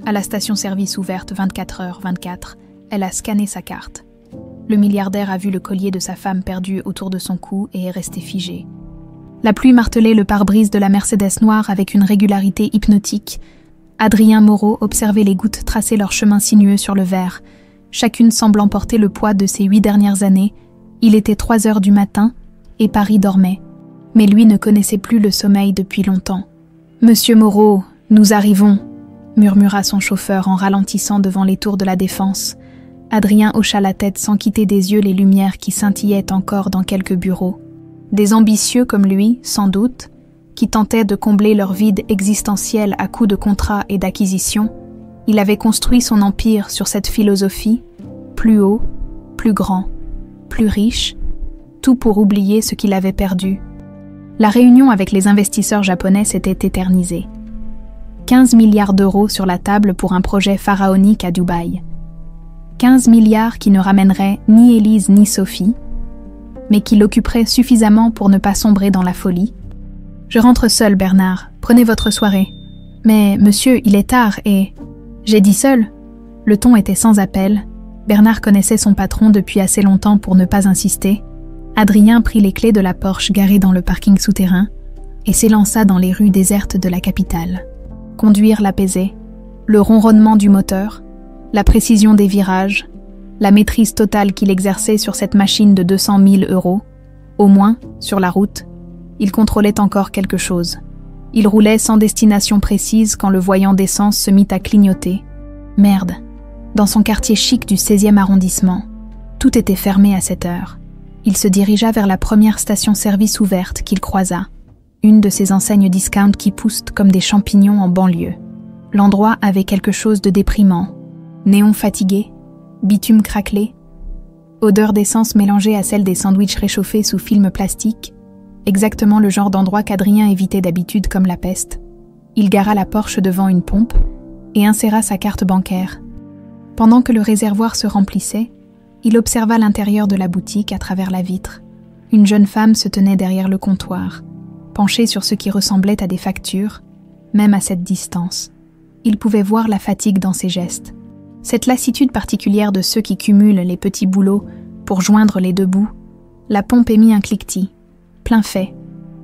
À la station-service ouverte 24h/24, elle a scanné sa carte. Le milliardaire a vu le collier de sa femme perdu autour de son cou et est resté figé. La pluie martelait le pare-brise de la Mercedes noire avec une régularité hypnotique. Adrien Moreau observait les gouttes tracer leur chemin sinueux sur le verre, chacune semblant porter le poids de ses 8 dernières années. Il était 3 heures du matin et Paris dormait. Mais lui ne connaissait plus le sommeil depuis longtemps. « Monsieur Moreau, nous arrivons !» murmura son chauffeur en ralentissant devant les tours de la Défense. Adrien hocha la tête sans quitter des yeux les lumières qui scintillaient encore dans quelques bureaux. Des ambitieux comme lui, sans doute, qui tentaient de combler leur vide existentiel à coups de contrats et d'acquisitions, il avait construit son empire sur cette philosophie, plus haut, plus grand, plus riche, tout pour oublier ce qu'il avait perdu. La réunion avec les investisseurs japonais s'était éternisée. 15 milliards d'euros sur la table pour un projet pharaonique à Dubaï. 15 milliards qui ne ramèneraient ni Élise ni Sophie, mais qui l'occuperaient suffisamment pour ne pas sombrer dans la folie. « Je rentre seul, Bernard. Prenez votre soirée. »« Mais, monsieur, il est tard et... » »« J'ai dit seul. » Le ton était sans appel. Bernard connaissait son patron depuis assez longtemps pour ne pas insister. Adrien prit les clés de la Porsche garée dans le parking souterrain et s'élança dans les rues désertes de la capitale. Conduire l'apaisait. Le ronronnement du moteur, la précision des virages, la maîtrise totale qu'il exerçait sur cette machine de 200 000 €, au moins, sur la route, il contrôlait encore quelque chose. Il roulait sans destination précise quand le voyant d'essence se mit à clignoter. Merde, dans son quartier chic du 16e arrondissement, tout était fermé à cette heure. Il se dirigea vers la première station-service ouverte qu'il croisa, une de ces enseignes discount qui poussent comme des champignons en banlieue. L'endroit avait quelque chose de déprimant. Néon fatigué, bitume craquelé, odeur d'essence mélangée à celle des sandwichs réchauffés sous film plastique, exactement le genre d'endroit qu'Adrien évitait d'habitude comme la peste. Il gara la Porsche devant une pompe et inséra sa carte bancaire. Pendant que le réservoir se remplissait, il observa l'intérieur de la boutique à travers la vitre. Une jeune femme se tenait derrière le comptoir, penchée sur ce qui ressemblait à des factures, même à cette distance. Il pouvait voir la fatigue dans ses gestes. Cette lassitude particulière de ceux qui cumulent les petits boulots pour joindre les deux bouts. La pompe émit un cliquetis. Plein fait.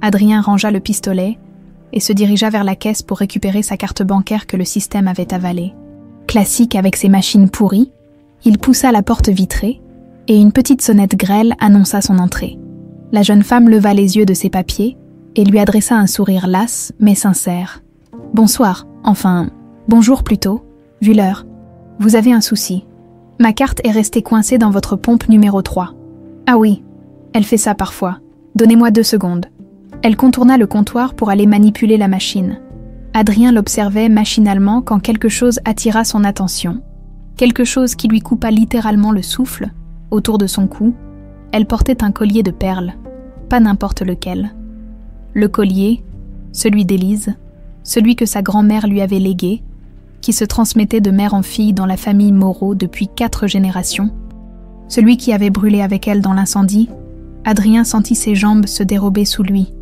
Adrien rangea le pistolet et se dirigea vers la caisse pour récupérer sa carte bancaire que le système avait avalée. Classique avec ses machines pourries, il poussa la porte vitrée et une petite sonnette grêle annonça son entrée. La jeune femme leva les yeux de ses papiers et lui adressa un sourire las mais sincère. « Bonsoir, enfin, bonjour plutôt, vu l'heure. Vous avez un souci. Ma carte est restée coincée dans votre pompe numéro 3. Ah oui, elle fait ça parfois. Donnez-moi 2 secondes. » Elle contourna le comptoir pour aller manipuler la machine. Adrien l'observait machinalement quand quelque chose attira son attention. Quelque chose qui lui coupa littéralement le souffle, autour de son cou. Elle portait un collier de perles, pas n'importe lequel. Le collier, celui d'Élise, celui que sa grand-mère lui avait légué, qui se transmettait de mère en fille dans la famille Moreau depuis 4 générations, celui qui avait brûlé avec elle dans l'incendie. Adrien sentit ses jambes se dérober sous lui.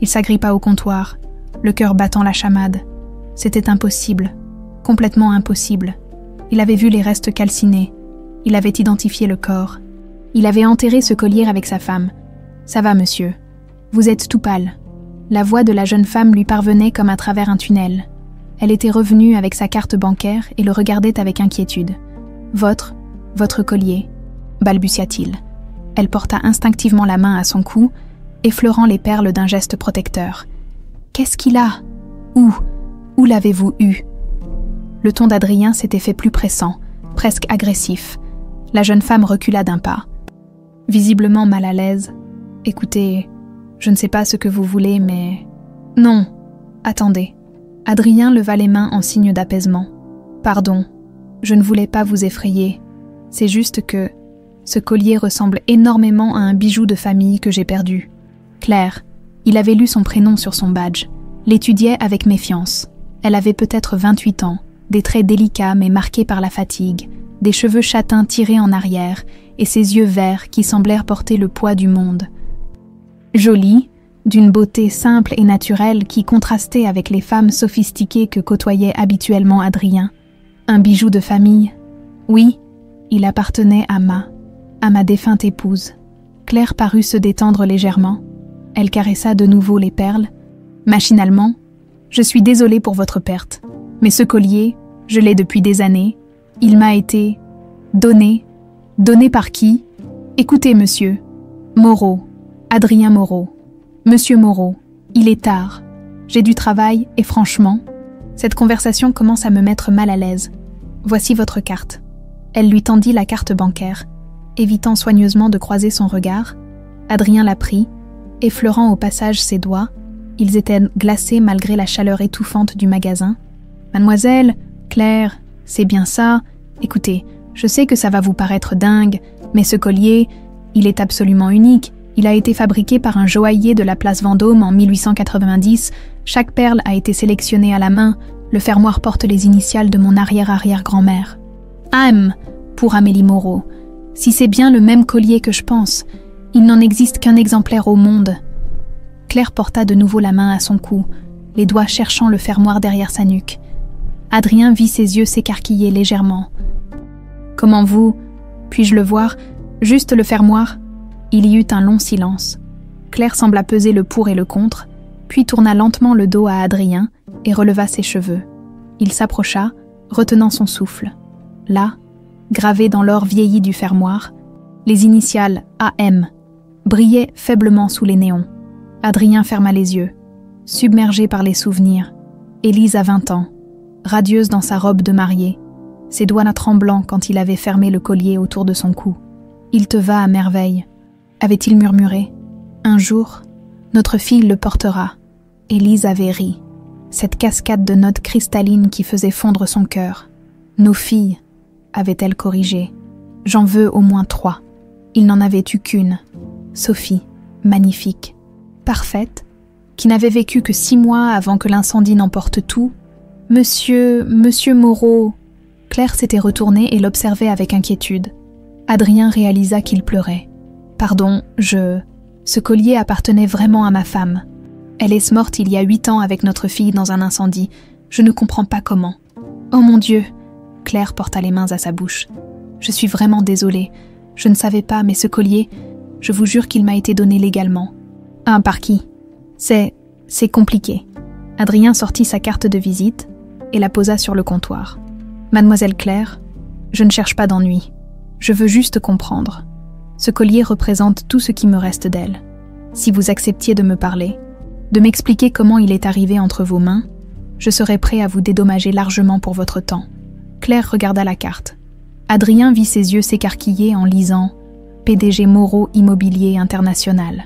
Il s'agrippa au comptoir, le cœur battant la chamade. C'était impossible, complètement impossible. Il avait vu les restes calcinés. Il avait identifié le corps. Il avait enterré ce collier avec sa femme. « Ça va, monsieur. Vous êtes tout pâle. » La voix de la jeune femme lui parvenait comme à travers un tunnel. Elle était revenue avec sa carte bancaire et le regardait avec inquiétude. « Votre collier » balbutia-t-il. Elle porta instinctivement la main à son cou, effleurant les perles d'un geste protecteur. « Qu'est-ce qu'il a ? Où l'avez-vous eu ?» Le ton d'Adrien s'était fait plus pressant, presque agressif. La jeune femme recula d'un pas. Visiblement mal à l'aise. « Écoutez, je ne sais pas ce que vous voulez, mais... » « Non, attendez. » Adrien leva les mains en signe d'apaisement. « Pardon, je ne voulais pas vous effrayer. C'est juste que... ce collier ressemble énormément à un bijou de famille que j'ai perdu. » Claire, il avait lu son prénom sur son badge, l'étudiait avec méfiance. Elle avait peut-être 28 ans, des traits délicats mais marqués par la fatigue, des cheveux châtains tirés en arrière et ses yeux verts qui semblèrent porter le poids du monde. Jolie, d'une beauté simple et naturelle qui contrastait avec les femmes sophistiquées que côtoyait habituellement Adrien, Un bijou de famille. Oui, il appartenait à ma défunte épouse. Claire parut se détendre légèrement. Elle caressa de nouveau les perles. Machinalement, « Je suis désolée pour votre perte, mais ce collier, je l'ai depuis des années. Il m'a été donné. Donné par qui? Écoutez, monsieur. Moreau. Adrien Moreau. Monsieur Moreau, il est tard. J'ai du travail et franchement, cette conversation commence à me mettre mal à l'aise. Voici votre carte. » Elle lui tendit la carte bancaire. Évitant soigneusement de croiser son regard, Adrien la prit, effleurant au passage ses doigts. Ils étaient glacés malgré la chaleur étouffante du magasin. « Mademoiselle, Claire, c'est bien ça. Écoutez, je sais que ça va vous paraître dingue, mais ce collier, il est absolument unique. Il a été fabriqué par un joaillier de la place Vendôme en 1890. Chaque perle a été sélectionnée à la main. Le fermoir porte les initiales de mon arrière-arrière-grand-mère. AM, pour Amélie Moreau. Si c'est bien le même collier que je pense, il n'en existe qu'un exemplaire au monde. » Claire porta de nouveau la main à son cou, les doigts cherchant le fermoir derrière sa nuque. Adrien vit ses yeux s'écarquiller légèrement. « Comment vous? Puis-je le voir? Juste le fermoir ?» Il y eut un long silence. Claire sembla peser le pour et le contre, puis tourna lentement le dos à Adrien et releva ses cheveux. Il s'approcha, retenant son souffle. Là, gravées dans l'or vieilli du fermoir, les initiales AM brillaient faiblement sous les néons. Adrien ferma les yeux, submergé par les souvenirs. Élise a 20 ans, radieuse dans sa robe de mariée, ses doigts tremblants quand il avait fermé le collier autour de son cou. « Il te va à merveille », avait-il murmuré. « Un jour, notre fille le portera. » Élise avait ri, cette cascade de notes cristallines qui faisait fondre son cœur. « Nos filles », avait-elle corrigé. « J'en veux au moins 3. » Il n'en avait eu qu'une. Sophie, magnifique, parfaite, qui n'avait vécu que 6 mois avant que l'incendie n'emporte tout. « Monsieur Moreau !» Claire s'était retournée et l'observait avec inquiétude. Adrien réalisa qu'il pleurait. « Pardon, Ce collier appartenait vraiment à ma femme. Elle est morte il y a 8 ans avec notre fille dans un incendie. Je ne comprends pas comment. »« Oh mon Dieu !» Claire porta les mains à sa bouche. « Je suis vraiment désolée. Je ne savais pas, mais ce collier, je vous jure qu'il m'a été donné légalement. »« Ah, par qui ? C'est compliqué. » Adrien sortit sa carte de visite et la posa sur le comptoir. « Mademoiselle Claire, je ne cherche pas d'ennui. Je veux juste comprendre. Ce collier représente tout ce qui me reste d'elle. Si vous acceptiez de me parler, de m'expliquer comment il est arrivé entre vos mains, je serais prêt à vous dédommager largement pour votre temps. » Claire regarda la carte. Adrien vit ses yeux s'écarquiller en lisant « PDG Moreau Immobilier International. »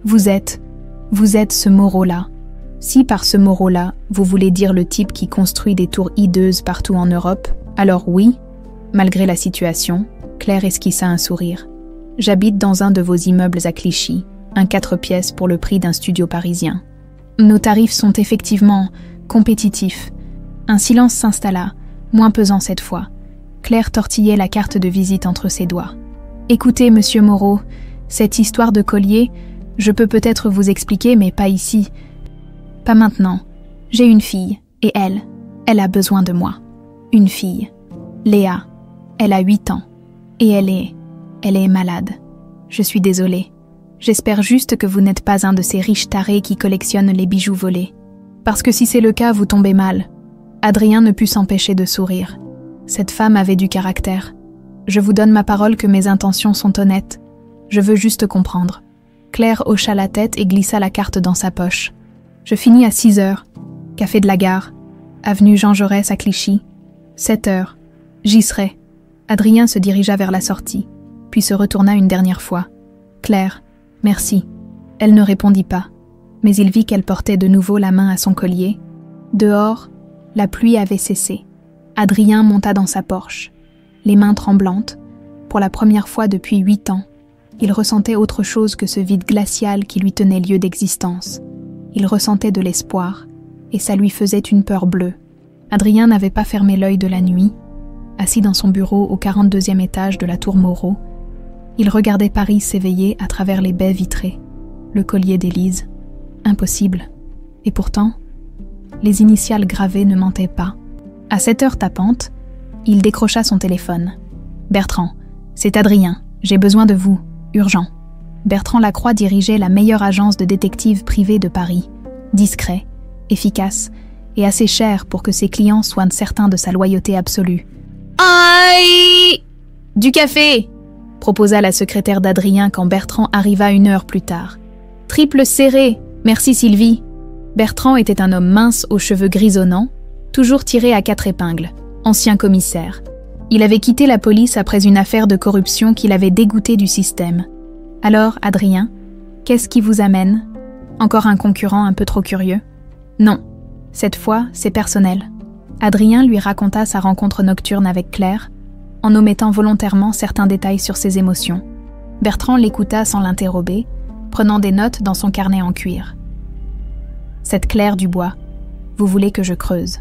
Vous êtes ce Moreau-là. Si par ce Moreau-là, vous voulez dire le type qui construit des tours hideuses partout en Europe, alors oui, malgré la situation, Claire esquissa un sourire. J'habite dans un de vos immeubles à Clichy, un 4 pièces pour le prix d'un studio parisien. Nos tarifs sont effectivement compétitifs. Un silence s'installa, moins pesant cette fois. Claire tortillait la carte de visite entre ses doigts. Écoutez, monsieur Moreau, cette histoire de collier, je peux peut-être vous expliquer, mais pas ici. Pas maintenant. J'ai une fille, et elle a besoin de moi. Une fille. Léa. Elle a 8 ans. Et elle est malade. Je suis désolée. J'espère juste que vous n'êtes pas un de ces riches tarés qui collectionnent les bijoux volés. Parce que si c'est le cas, vous tombez mal. Adrien ne put s'empêcher de sourire. Cette femme avait du caractère. Je vous donne ma parole que mes intentions sont honnêtes. Je veux juste comprendre. Claire hocha la tête et glissa la carte dans sa poche. Je finis à 6 heures. Café de la Gare. Avenue Jean Jaurès à Clichy. 7 heures. J'y serai. Adrien se dirigea vers la sortie, puis se retourna une dernière fois. Claire, merci. Elle ne répondit pas, mais il vit qu'elle portait de nouveau la main à son collier. Dehors, la pluie avait cessé. Adrien monta dans sa Porsche, les mains tremblantes. Pour la première fois depuis 8 ans, il ressentait autre chose que ce vide glacial qui lui tenait lieu d'existence. Il ressentait de l'espoir, et ça lui faisait une peur bleue. Adrien n'avait pas fermé l'œil de la nuit. Assis dans son bureau au 42e étage de la tour Moreau, il regardait Paris s'éveiller à travers les baies vitrées, le collier d'Élise. Impossible. Et pourtant, les initiales gravées ne mentaient pas. À cette heure tapante, Il décrocha son téléphone. « Bertrand, c'est Adrien, j'ai besoin de vous, urgent. » Bertrand Lacroix dirigeait la meilleure agence de détectives privée de Paris, discret, efficace et assez cher pour que ses clients soient certains de sa loyauté absolue. « Aïe !»« Du café !» proposa la secrétaire d'Adrien quand Bertrand arriva 1 heure plus tard. « Triple serré, merci Sylvie !» Bertrand était un homme mince aux cheveux grisonnants, toujours tiré à 4 épingles, ancien commissaire. Il avait quitté la police après une affaire de corruption qui l'avait dégoûté du système. « Alors, Adrien, qu'est-ce qui vous amène ? Encore un concurrent un peu trop curieux ? » « Non, cette fois, c'est personnel. » Adrien lui raconta sa rencontre nocturne avec Claire, en omettant volontairement certains détails sur ses émotions. Bertrand l'écouta sans l'interroger, prenant des notes dans son carnet en cuir. « Cette Claire Dubois, vous voulez que je creuse.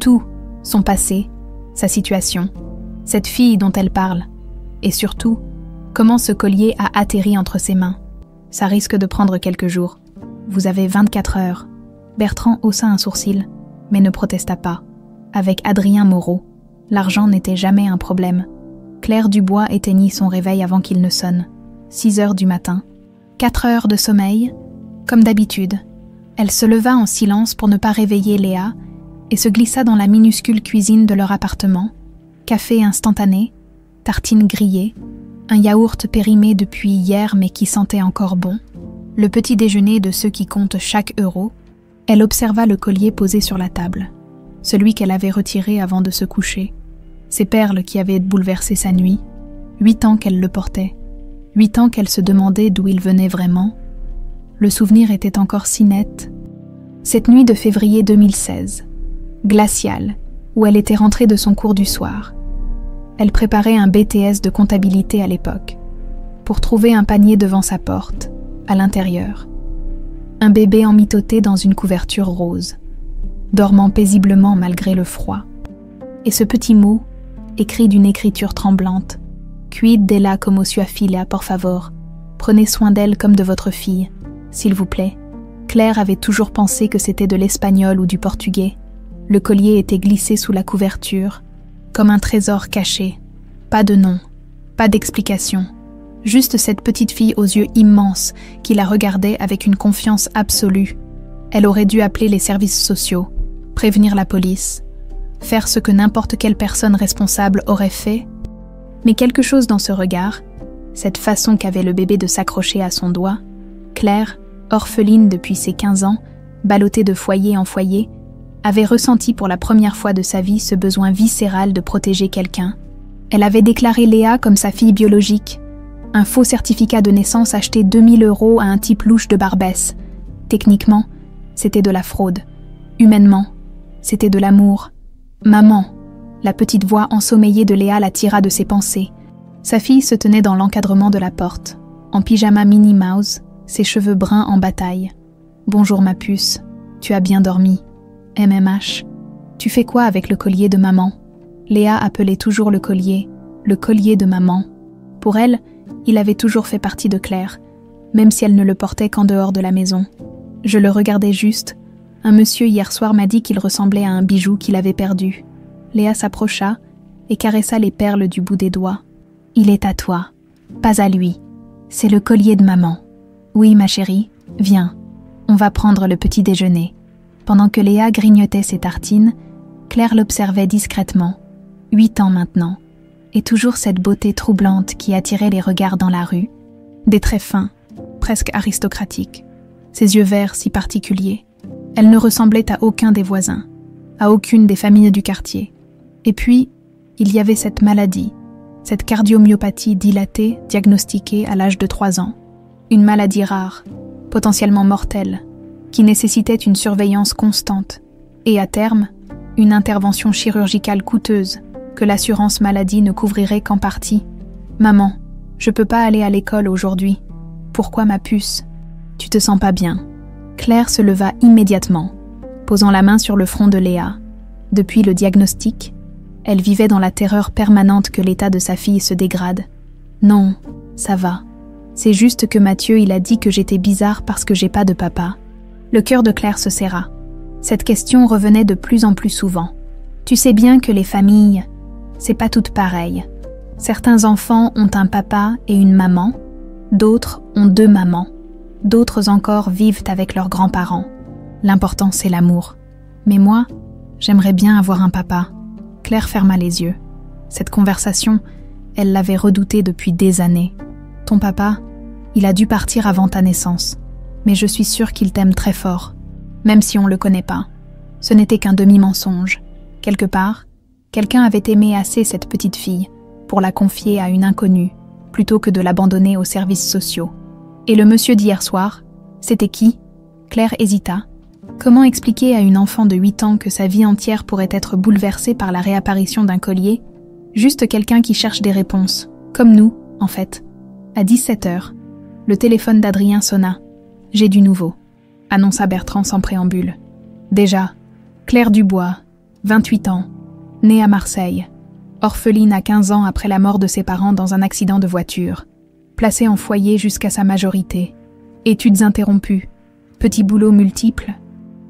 Tout, son passé, sa situation, cette fille dont elle parle, et surtout, comment ce collier a atterri entre ses mains. Ça risque de prendre quelques jours. Vous avez 24 heures. » Bertrand haussa un sourcil, mais ne protesta pas. Avec Adrien Moreau, l'argent n'était jamais un problème. Claire Dubois éteignit son réveil avant qu'il ne sonne. 6 heures du matin. 4 heures de sommeil, comme d'habitude. Elle se leva en silence pour ne pas réveiller Léa et se glissa dans la minuscule cuisine de leur appartement. Café instantané, tartines grillées, un yaourt périmé depuis hier mais qui sentait encore bon, le petit déjeuner de ceux qui comptent chaque euro. Elle observa le collier posé sur la table, celui qu'elle avait retiré avant de se coucher, ces perles qui avaient bouleversé sa nuit, 8 ans qu'elle le portait, 8 ans qu'elle se demandait d'où il venait vraiment. Le souvenir était encore si net. Cette nuit de février 2016, glaciale, où elle était rentrée de son cours du soir. Elle préparait un BTS de comptabilité à l'époque, pour trouver un panier devant sa porte, à l'intérieur. Un bébé emmitoté dans une couverture rose, dormant paisiblement malgré le froid. Et ce petit mot, écrit d'une écriture tremblante, « Quid d'ella como sua filla, por favor. Prenez soin d'elle comme de votre fille, s'il vous plaît. » Claire avait toujours pensé que c'était de l'espagnol ou du portugais. Le collier était glissé sous la couverture, comme un trésor caché. Pas de nom, pas d'explication. Juste cette petite fille aux yeux immenses qui la regardait avec une confiance absolue. Elle aurait dû appeler les services sociaux, prévenir la police, faire ce que n'importe quelle personne responsable aurait fait. Mais quelque chose dans ce regard, cette façon qu'avait le bébé de s'accrocher à son doigt, Claire, orpheline depuis ses 15 ans, ballottée de foyer en foyer, avait ressenti pour la première fois de sa vie ce besoin viscéral de protéger quelqu'un. Elle avait déclaré Léa comme sa fille biologique, un faux certificat de naissance acheté 2000 € à un type louche de Barbès. Techniquement, c'était de la fraude. Humainement, c'était de l'amour. Maman, la petite voix ensommeillée de Léa la tira de ses pensées. Sa fille se tenait dans l'encadrement de la porte, en pyjama Minnie Mouse, ses cheveux bruns en bataille. « Bonjour ma puce, tu as bien dormi. MMH, tu fais quoi avec le collier de maman ?» Léa appelait toujours le collier de maman. Pour elle, il avait toujours fait partie de Claire, même si elle ne le portait qu'en dehors de la maison. Je le regardais juste. Un monsieur hier soir m'a dit qu'il ressemblait à un bijou qu'il avait perdu. Léa s'approcha et caressa les perles du bout des doigts. « Il est à toi, pas à lui. C'est le collier de maman. Oui, ma chérie, viens. On va prendre le petit déjeuner. » Pendant que Léa grignotait ses tartines, Claire l'observait discrètement. 8 ans maintenant. Et toujours cette beauté troublante qui attirait les regards dans la rue. Des traits fins, presque aristocratiques. Ses yeux verts si particuliers. Elle ne ressemblait à aucun des voisins, à aucune des familles du quartier. Et puis, il y avait cette maladie, cette cardiomyopathie dilatée diagnostiquée à l'âge de 3 ans. Une maladie rare, potentiellement mortelle, qui nécessitait une surveillance constante et, à terme, une intervention chirurgicale coûteuse que l'assurance maladie ne couvrirait qu'en partie. « Maman, je peux pas aller à l'école aujourd'hui. Pourquoi ma puce? Tu te sens pas bien ?» Claire se leva immédiatement, posant la main sur le front de Léa. Depuis le diagnostic, elle vivait dans la terreur permanente que l'état de sa fille se dégrade. « Non, ça va. C'est juste que Mathieu, il a dit que j'étais bizarre parce que j'ai pas de papa. » Le cœur de Claire se serra. Cette question revenait de plus en plus souvent. « Tu sais bien que les familles, c'est pas toutes pareilles. Certains enfants ont un papa et une maman, d'autres ont 2 mamans, d'autres encore vivent avec leurs grands-parents. L'important, c'est l'amour. Mais moi, j'aimerais bien avoir un papa. Claire ferma les yeux. Cette conversation, elle l'avait redoutée depuis des années. Ton papa, il a dû partir avant ta naissance. Mais je suis sûre qu'il t'aime très fort, même si on le connaît pas. Ce n'était qu'un demi-mensonge. Quelque part, quelqu'un avait aimé assez cette petite fille pour la confier à une inconnue, plutôt que de l'abandonner aux services sociaux. Et le monsieur d'hier soir, c'était qui? Claire hésita. Comment expliquer à une enfant de 8 ans que sa vie entière pourrait être bouleversée par la réapparition d'un collier? Juste quelqu'un qui cherche des réponses, comme nous, en fait. À 17h, le téléphone d'Adrien sonna. « J'ai du nouveau », annonça Bertrand sans préambule. Déjà, Claire Dubois, 28 ans, née à Marseille, orpheline à 15 ans après la mort de ses parents dans un accident de voiture, placée en foyer jusqu'à sa majorité, études interrompues, petits boulots multiples,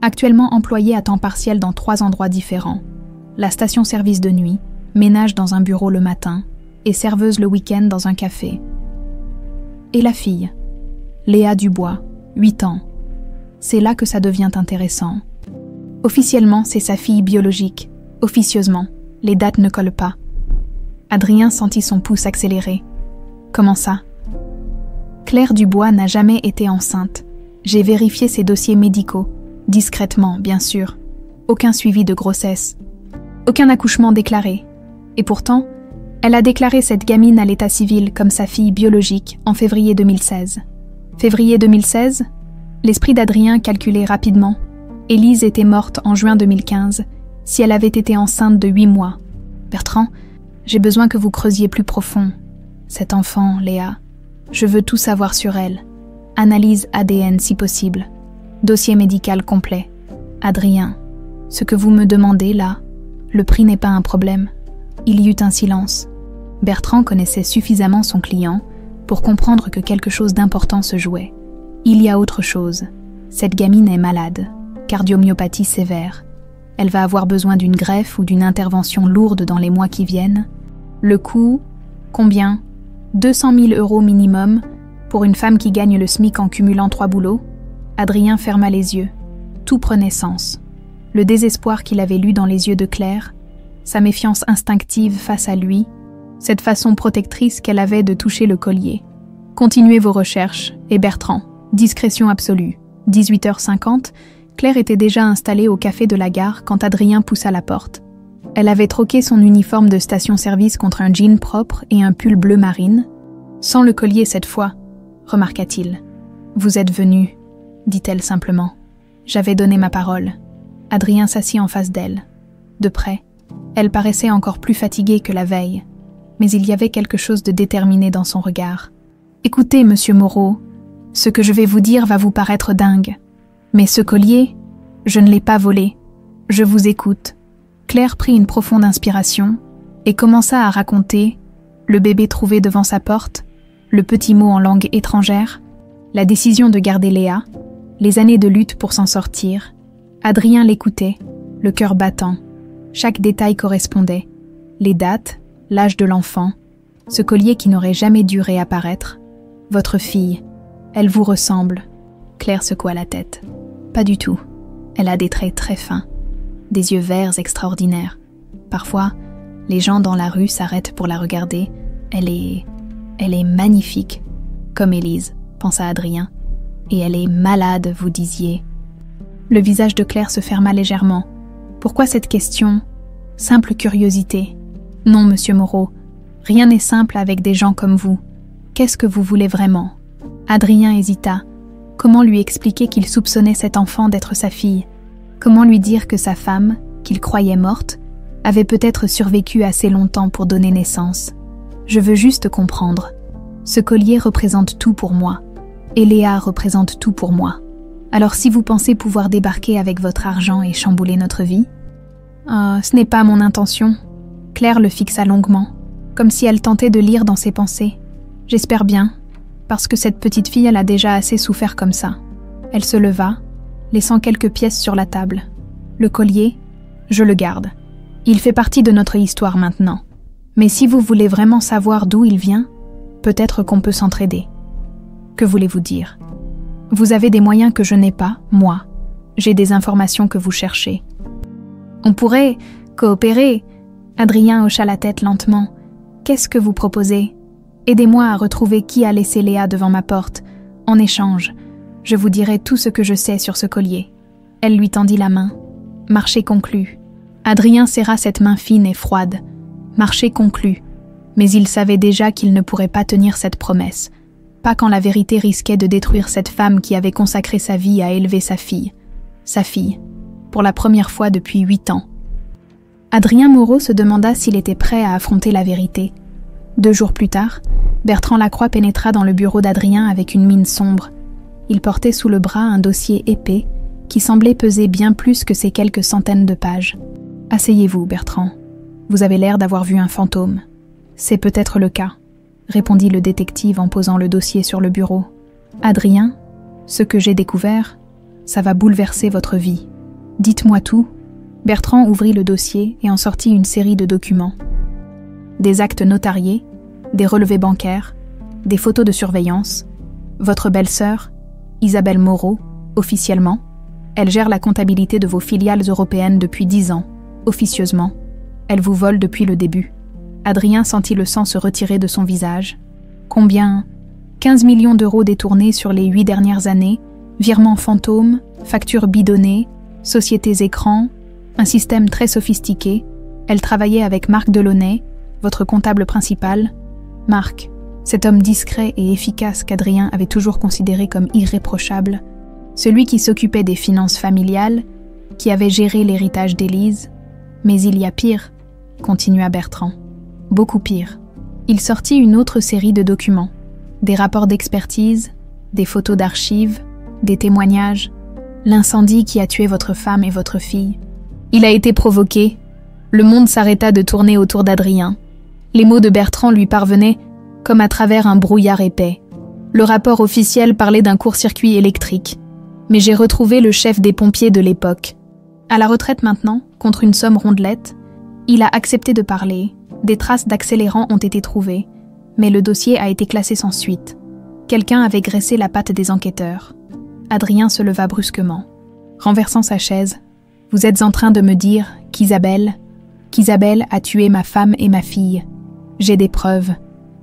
actuellement employée à temps partiel dans 3 endroits différents, la station-service de nuit, ménage dans un bureau le matin et serveuse le week-end dans un café. Et la fille, Léa Dubois, 8 ans. C'est là que ça devient intéressant. Officiellement, c'est sa fille biologique. Officieusement, les dates ne collent pas. Adrien sentit son pouce accélérer. Comment ça? Claire Dubois n'a jamais été enceinte. J'ai vérifié ses dossiers médicaux, discrètement, bien sûr. Aucun suivi de grossesse. Aucun accouchement déclaré. Et pourtant, elle a déclaré cette gamine à l'état civil comme sa fille biologique en février 2016. Février 2016, l'esprit d'Adrien calculait rapidement. Élise était morte en juin 2015, si elle avait été enceinte de 8 mois. Bertrand, j'ai besoin que vous creusiez plus profond. Cette enfant, Léa, je veux tout savoir sur elle. Analyse ADN si possible. Dossier médical complet. Adrien, ce que vous me demandez là, le prix n'est pas un problème. Il y eut un silence. Bertrand connaissait suffisamment son client pour comprendre que quelque chose d'important se jouait. Il y a autre chose. Cette gamine est malade, cardiomyopathie sévère. Elle va avoir besoin d'une greffe ou d'une intervention lourde dans les mois qui viennent. Le coût, combien? 200 000 € minimum pour une femme qui gagne le SMIC en cumulant 3 boulots? Adrien ferma les yeux. Tout prenait sens. Le désespoir qu'il avait lu dans les yeux de Claire, sa méfiance instinctive face à lui, cette façon protectrice qu'elle avait de toucher le collier. Continuez vos recherches, et Bertrand, discrétion absolue. 18h50, Claire était déjà installée au café de la gare quand Adrien poussa la porte. Elle avait troqué son uniforme de station-service contre un jean propre et un pull bleu marine. Sans le collier cette fois, remarqua-t-il. « Vous êtes venu, » dit-elle simplement. « J'avais donné ma parole. » Adrien s'assit en face d'elle. De près, elle paraissait encore plus fatiguée que la veille, mais il y avait quelque chose de déterminé dans son regard. « Écoutez, monsieur Moreau, ce que je vais vous dire va vous paraître dingue. Mais ce collier, je ne l'ai pas volé. Je vous écoute. » Claire prit une profonde inspiration et commença à raconter le bébé trouvé devant sa porte, le petit mot en langue étrangère, la décision de garder Léa, les années de lutte pour s'en sortir. Adrien l'écoutait, le cœur battant. Chaque détail correspondait. Les dates, l'âge de l'enfant, ce collier qui n'aurait jamais dû réapparaître. Votre fille, elle vous ressemble. Claire secoua la tête. Pas du tout. Elle a des traits très fins. Des yeux verts extraordinaires. Parfois, les gens dans la rue s'arrêtent pour la regarder. Elle est magnifique, comme Élise, pensa Adrien. Et elle est malade, vous disiez. Le visage de Claire se ferma légèrement. Pourquoi cette question? Simple curiosité. Non, monsieur Moreau, rien n'est simple avec des gens comme vous. Qu'est-ce que vous voulez vraiment? Adrien hésita. Comment lui expliquer qu'il soupçonnait cet enfant d'être sa fille? Comment lui dire que sa femme, qu'il croyait morte, avait peut-être survécu assez longtemps pour donner naissance? Je veux juste comprendre. Ce collier représente tout pour moi. Et Léa représente tout pour moi. Alors si vous pensez pouvoir débarquer avec votre argent et chambouler notre vie? Ce n'est pas mon intention. Claire le fixa longuement, comme si elle tentait de lire dans ses pensées. J'espère bien, parce que cette petite fille, elle a déjà assez souffert comme ça. Elle se leva, laissant quelques pièces sur la table. Le collier, je le garde. Il fait partie de notre histoire maintenant. Mais si vous voulez vraiment savoir d'où il vient, peut-être qu'on peut s'entraider. Que voulez-vous dire? Vous avez des moyens que je n'ai pas, moi. J'ai des informations que vous cherchez. On pourrait coopérer. Adrien hocha la tête lentement. Qu'est-ce que vous proposez? Aidez-moi à retrouver qui a laissé Léa devant ma porte. En échange, je vous dirai tout ce que je sais sur ce collier. Elle lui tendit la main. Marché conclu. Adrien serra cette main fine et froide. Marché conclu. Mais il savait déjà qu'il ne pourrait pas tenir cette promesse. Pas quand la vérité risquait de détruire cette femme qui avait consacré sa vie à élever sa fille. Sa fille. Pour la première fois depuis 8 ans. Adrien Moreau se demanda s'il était prêt à affronter la vérité. 2 jours plus tard, Bertrand Lacroix pénétra dans le bureau d'Adrien avec une mine sombre. Il portait sous le bras un dossier épais qui semblait peser bien plus que ces quelques centaines de pages. « Asseyez-vous, Bertrand. Vous avez l'air d'avoir vu un fantôme. »« C'est peut-être le cas, » répondit le détective en posant le dossier sur le bureau. « Adrien, ce que j'ai découvert, ça va bouleverser votre vie. Dites-moi tout. » Bertrand ouvrit le dossier et en sortit une série de documents. Des actes notariés, des relevés bancaires, des photos de surveillance. Votre belle-sœur, Isabelle Moreau, officiellement, elle gère la comptabilité de vos filiales européennes depuis 10 ans, officieusement. Elle vous vole depuis le début. Adrien sentit le sang se retirer de son visage. Combien? 15 millions d'euros détournés sur les 8 dernières années, virements fantômes, factures bidonnées, sociétés écrans, un système très sophistiqué. Elle travaillait avec Marc Delaunay, votre comptable principal. Marc, cet homme discret et efficace qu'Adrien avait toujours considéré comme irréprochable, celui qui s'occupait des finances familiales, qui avait géré l'héritage d'Élise. Mais il y a pire, continua Bertrand. Beaucoup pire. Il sortit une autre série de documents, des rapports d'expertise, des photos d'archives, des témoignages, l'incendie qui a tué votre femme et votre fille. Il a été provoqué. Le monde s'arrêta de tourner autour d'Adrien. Les mots de Bertrand lui parvenaient comme à travers un brouillard épais. Le rapport officiel parlait d'un court-circuit électrique. Mais j'ai retrouvé le chef des pompiers de l'époque. À la retraite maintenant, contre une somme rondelette, il a accepté de parler. Des traces d'accélérants ont été trouvées, mais le dossier a été classé sans suite. Quelqu'un avait graissé la patte des enquêteurs. Adrien se leva brusquement. Renversant sa chaise, « Vous êtes en train de me dire qu'Isabelle a tué ma femme et ma fille. J'ai des preuves,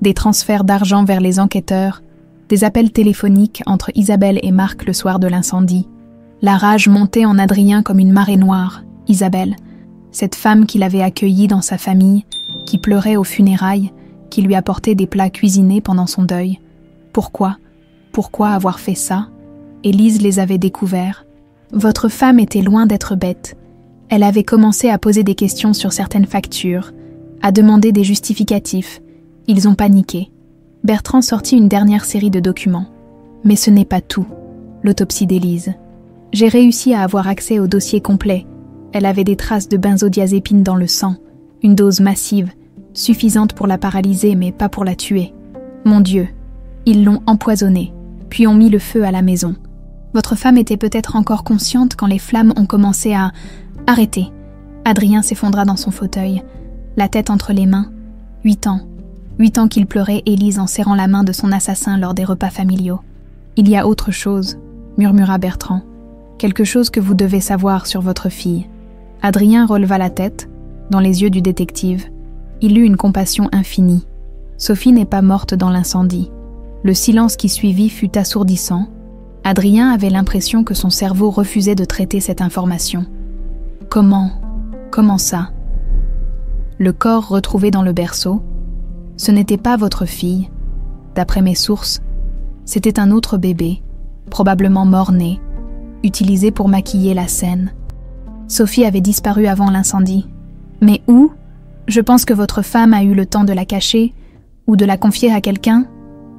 des transferts d'argent vers les enquêteurs, des appels téléphoniques entre Isabelle et Marc le soir de l'incendie. La rage montait en Adrien comme une marée noire. Isabelle, cette femme qu'il avait accueillie dans sa famille, qui pleurait aux funérailles, qui lui apportait des plats cuisinés pendant son deuil. Pourquoi avoir fait ça? Élise les avait découverts. Votre femme était loin d'être bête. Elle avait commencé à poser des questions sur certaines factures, à demander des justificatifs. Ils ont paniqué. Bertrand sortit une dernière série de documents. Mais ce n'est pas tout. L'autopsie d'Élise. J'ai réussi à avoir accès au dossier complet. Elle avait des traces de benzodiazépine dans le sang, une dose massive, suffisante pour la paralyser mais pas pour la tuer. Mon Dieu, ils l'ont empoisonnée, puis ont mis le feu à la maison. Votre femme était peut-être encore consciente quand les flammes ont commencé à... Arrêtez. Adrien s'effondra dans son fauteuil, la tête entre les mains. 8 ans. 8 ans qu'il pleurait Élise en serrant la main de son assassin lors des repas familiaux. Il y a autre chose, murmura Bertrand. Quelque chose que vous devez savoir sur votre fille. Adrien releva la tête, dans les yeux du détective. Il eut une compassion infinie. Sophie n'est pas morte dans l'incendie. Le silence qui suivit fut assourdissant. Adrien avait l'impression que son cerveau refusait de traiter cette information. Comment ça? Le corps retrouvé dans le berceau, ce n'était pas votre fille. D'après mes sources, c'était un autre bébé, probablement mort-né, utilisé pour maquiller la scène. Sophie avait disparu avant l'incendie. Mais où? Je pense que votre femme a eu le temps de la cacher ou de la confier à quelqu'un.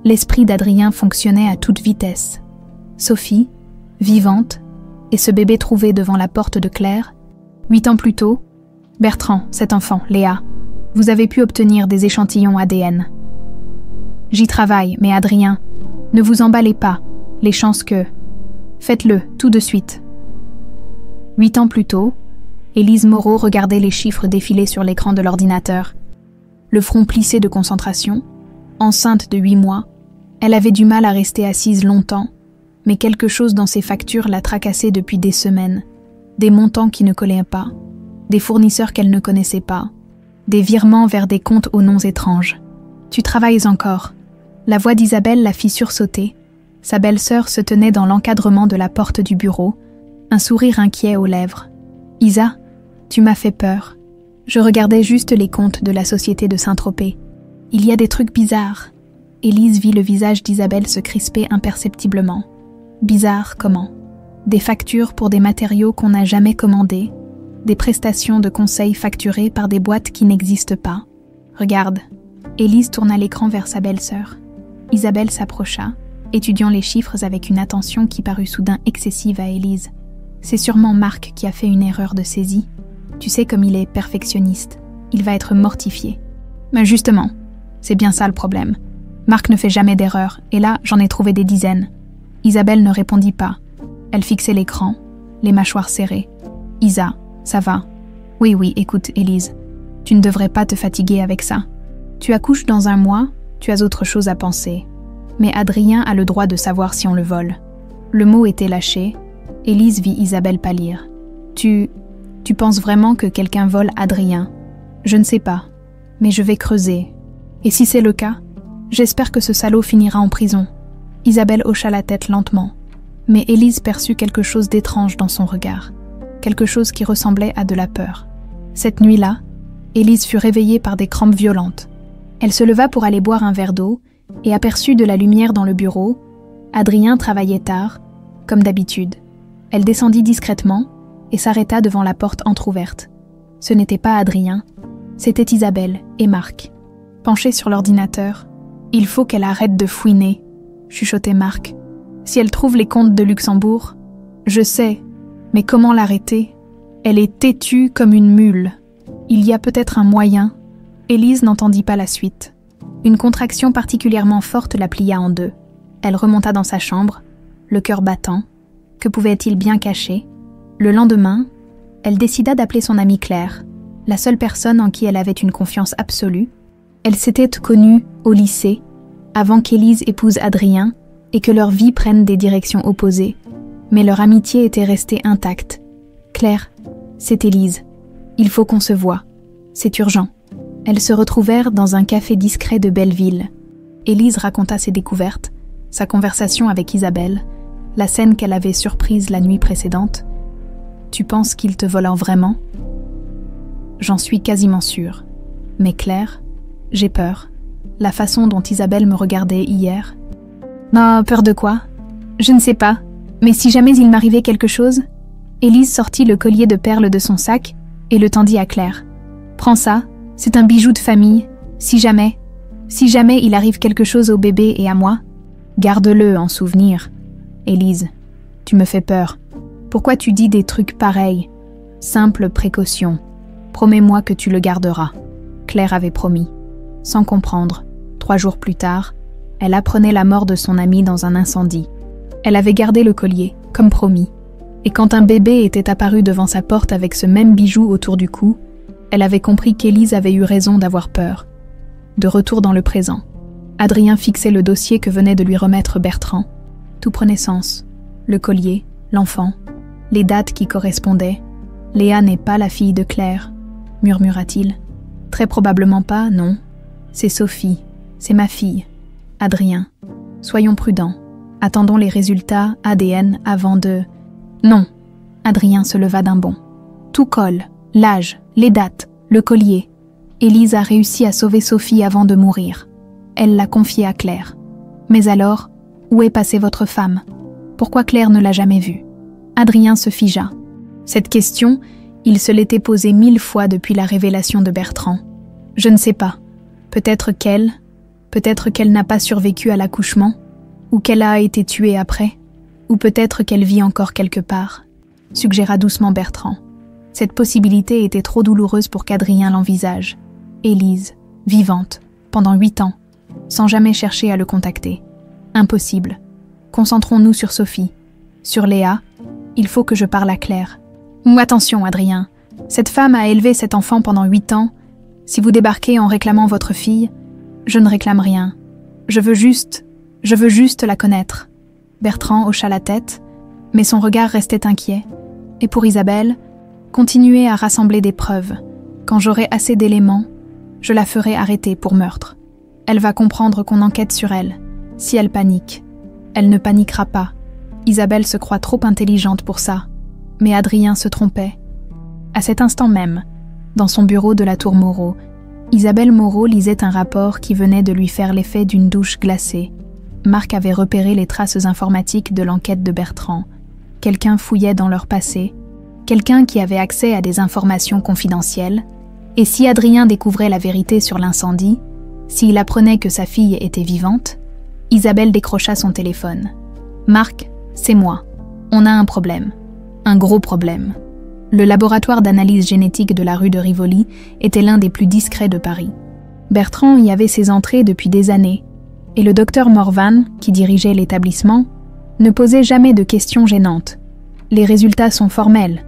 L'esprit d'Adrien fonctionnait à toute vitesse. Sophie, vivante, et ce bébé trouvé devant la porte de Claire. 8 ans plus tôt, Bertrand, cet enfant, Léa, vous avez pu obtenir des échantillons ADN. J'y travaille, mais Adrien, ne vous emballez pas, les chances que... Faites-le, tout de suite. 8 ans plus tôt, Élise Moreau regardait les chiffres défiler sur l'écran de l'ordinateur. le front plissé de concentration. Enceinte de 8 mois, elle avait du mal à rester assise longtemps, mais quelque chose dans ses factures la tracassait depuis des semaines. Des montants qui ne collaient pas, des fournisseurs qu'elle ne connaissait pas, des virements vers des comptes aux noms étranges. « Tu travailles encore ?» La voix d'Isabelle la fit sursauter. Sa belle-sœur se tenait dans l'encadrement de la porte du bureau, un sourire inquiet aux lèvres. « Isa, tu m'as fait peur. Je regardais juste les comptes de la société de Saint-Tropez. Il y a des trucs bizarres. » Élise vit le visage d'Isabelle se crisper imperceptiblement. Bizarre comment? Des factures pour des matériaux qu'on n'a jamais commandés, des prestations de conseil facturées par des boîtes qui n'existent pas. Regarde. Élise tourna l'écran vers sa belle-sœur. Isabelle s'approcha, étudiant les chiffres avec une attention qui parut soudain excessive à Élise. C'est sûrement Marc qui a fait une erreur de saisie. Tu sais comme il est perfectionniste. Il va être mortifié. Mais justement, c'est bien ça le problème. Marc ne fait jamais d'erreur, et là, j'en ai trouvé des dizaines. Isabelle ne répondit pas. Elle fixait l'écran, les mâchoires serrées. « Isa, ça va. Oui, écoute, Élise. Tu ne devrais pas te fatiguer avec ça. Tu accouches dans un mois, tu as autre chose à penser. Mais Adrien a le droit de savoir si on le vole. » Le mot était lâché. Élise vit Isabelle pâlir. « Tu penses vraiment que quelqu'un vole Adrien? Je ne sais pas, mais je vais creuser. Et si c'est le cas, j'espère que ce salaud finira en prison. » Isabelle hocha la tête lentement. Mais Élise perçut quelque chose d'étrange dans son regard. Quelque chose qui ressemblait à de la peur. Cette nuit-là, Élise fut réveillée par des crampes violentes. Elle se leva pour aller boire un verre d'eau et aperçut de la lumière dans le bureau. Adrien travaillait tard, comme d'habitude. Elle descendit discrètement et s'arrêta devant la porte entr'ouverte. Ce n'était pas Adrien, c'était Isabelle et Marc. Penchés sur l'ordinateur, « Il faut qu'elle arrête de fouiner », chuchotait Marc. « Si elle trouve les comptes de Luxembourg, je sais, mais comment l'arrêter? Elle est têtue comme une mule. Il y a peut-être un moyen. » Élise n'entendit pas la suite. Une contraction particulièrement forte la plia en deux. Elle remonta dans sa chambre, le cœur battant. Que pouvait-il bien cacher? Le lendemain, elle décida d'appeler son amie Claire, la seule personne en qui elle avait une confiance absolue. Elle s'était connue au lycée, avant qu'Élise épouse Adrien et que leur vie prenne des directions opposées. Mais leur amitié était restée intacte. « Claire, c'est Élise. Il faut qu'on se voie. C'est urgent. » Elles se retrouvèrent dans un café discret de Belleville. Élise raconta ses découvertes, sa conversation avec Isabelle, la scène qu'elle avait surprise la nuit précédente. « Tu penses qu'il te vole vraiment ?»« J'en suis quasiment sûre. Mais Claire, j'ai peur. La façon dont Isabelle me regardait hier. »« Non, peur de quoi? Je ne sais pas. Mais si jamais il m'arrivait quelque chose... » Élise sortit le collier de perles de son sac et le tendit à Claire. « Prends ça, c'est un bijou de famille. Si jamais il arrive quelque chose au bébé et à moi, garde-le en souvenir. » Élise, tu me fais peur. Pourquoi tu dis des trucs pareils? Simple précaution. Promets-moi que tu le garderas. Claire avait promis. Sans comprendre, 3 jours plus tard, elle apprenait la mort de son amie dans un incendie. Elle avait gardé le collier, comme promis. Et quand un bébé était apparu devant sa porte avec ce même bijou autour du cou, elle avait compris qu'Élise avait eu raison d'avoir peur. De retour dans le présent, Adrien fixait le dossier que venait de lui remettre Bertrand. Tout prenait sens. Le collier, l'enfant, les dates qui correspondaient. « Léa n'est pas la fille de Claire », murmura-t-il. « Très probablement pas, non. C'est Sophie, c'est ma fille. Adrien, soyons prudents. Attendons les résultats ADN avant de... » Non. Adrien se leva d'un bond. Tout colle, l'âge, les dates, le collier. Élise a réussi à sauver Sophie avant de mourir. Elle l'a confiée à Claire. Mais alors, où est passée votre femme? Pourquoi Claire ne l'a jamais vue? Adrien se figea. Cette question, il se l'était posée 1000 fois depuis la révélation de Bertrand. Je ne sais pas. Peut-être qu'elle n'a pas survécu à l'accouchement, ou qu'elle a été tuée après, ou peut-être qu'elle vit encore quelque part, suggéra doucement Bertrand. Cette possibilité était trop douloureuse pour qu'Adrien l'envisage. Élise, vivante, pendant 8 ans, sans jamais chercher à le contacter. Impossible. Concentrons-nous sur Sophie. Sur Léa, il faut que je parle à Claire. Attention, Adrien. Cette femme a élevé cet enfant pendant 8 ans. Si vous débarquez en réclamant votre fille, je ne réclame rien. Je veux juste la connaître. » Bertrand hocha la tête, mais son regard restait inquiet. Et pour Isabelle, continuez à rassembler des preuves. Quand j'aurai assez d'éléments, je la ferai arrêter pour meurtre. Elle va comprendre qu'on enquête sur elle. Si elle panique, elle ne paniquera pas. Isabelle se croit trop intelligente pour ça. Mais Adrien se trompait. À cet instant même, dans son bureau de la tour Moreau, Isabelle Moreau lisait un rapport qui venait de lui faire l'effet d'une douche glacée. Marc avait repéré les traces informatiques de l'enquête de Bertrand. Quelqu'un fouillait dans leur passé, quelqu'un qui avait accès à des informations confidentielles. Et si Adrien découvrait la vérité sur l'incendie, s'il apprenait que sa fille était vivante, Isabelle décrocha son téléphone. « Marc, c'est moi. On a un problème. Un gros problème. » Le laboratoire d'analyse génétique de la rue de Rivoli était l'un des plus discrets de Paris. Bertrand y avait ses entrées depuis des années, et le docteur Morvan, qui dirigeait l'établissement, ne posait jamais de questions gênantes. « Les résultats sont formels »,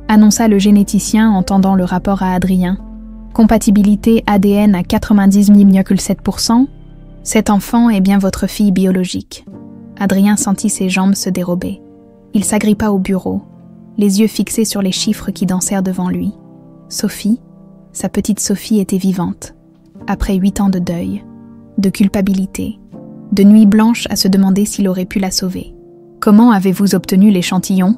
annonça le généticien en tendant le rapport à Adrien. « Compatibilité ADN à 99,7%. Cet enfant est bien votre fille biologique. » Adrien sentit ses jambes se dérober. Il s'agrippa au bureau, les yeux fixés sur les chiffres qui dansèrent devant lui. Sophie, sa petite Sophie était vivante. Après 8 ans de deuil, de culpabilité, de nuits blanches à se demander s'il aurait pu la sauver. « Comment avez-vous obtenu l'échantillon »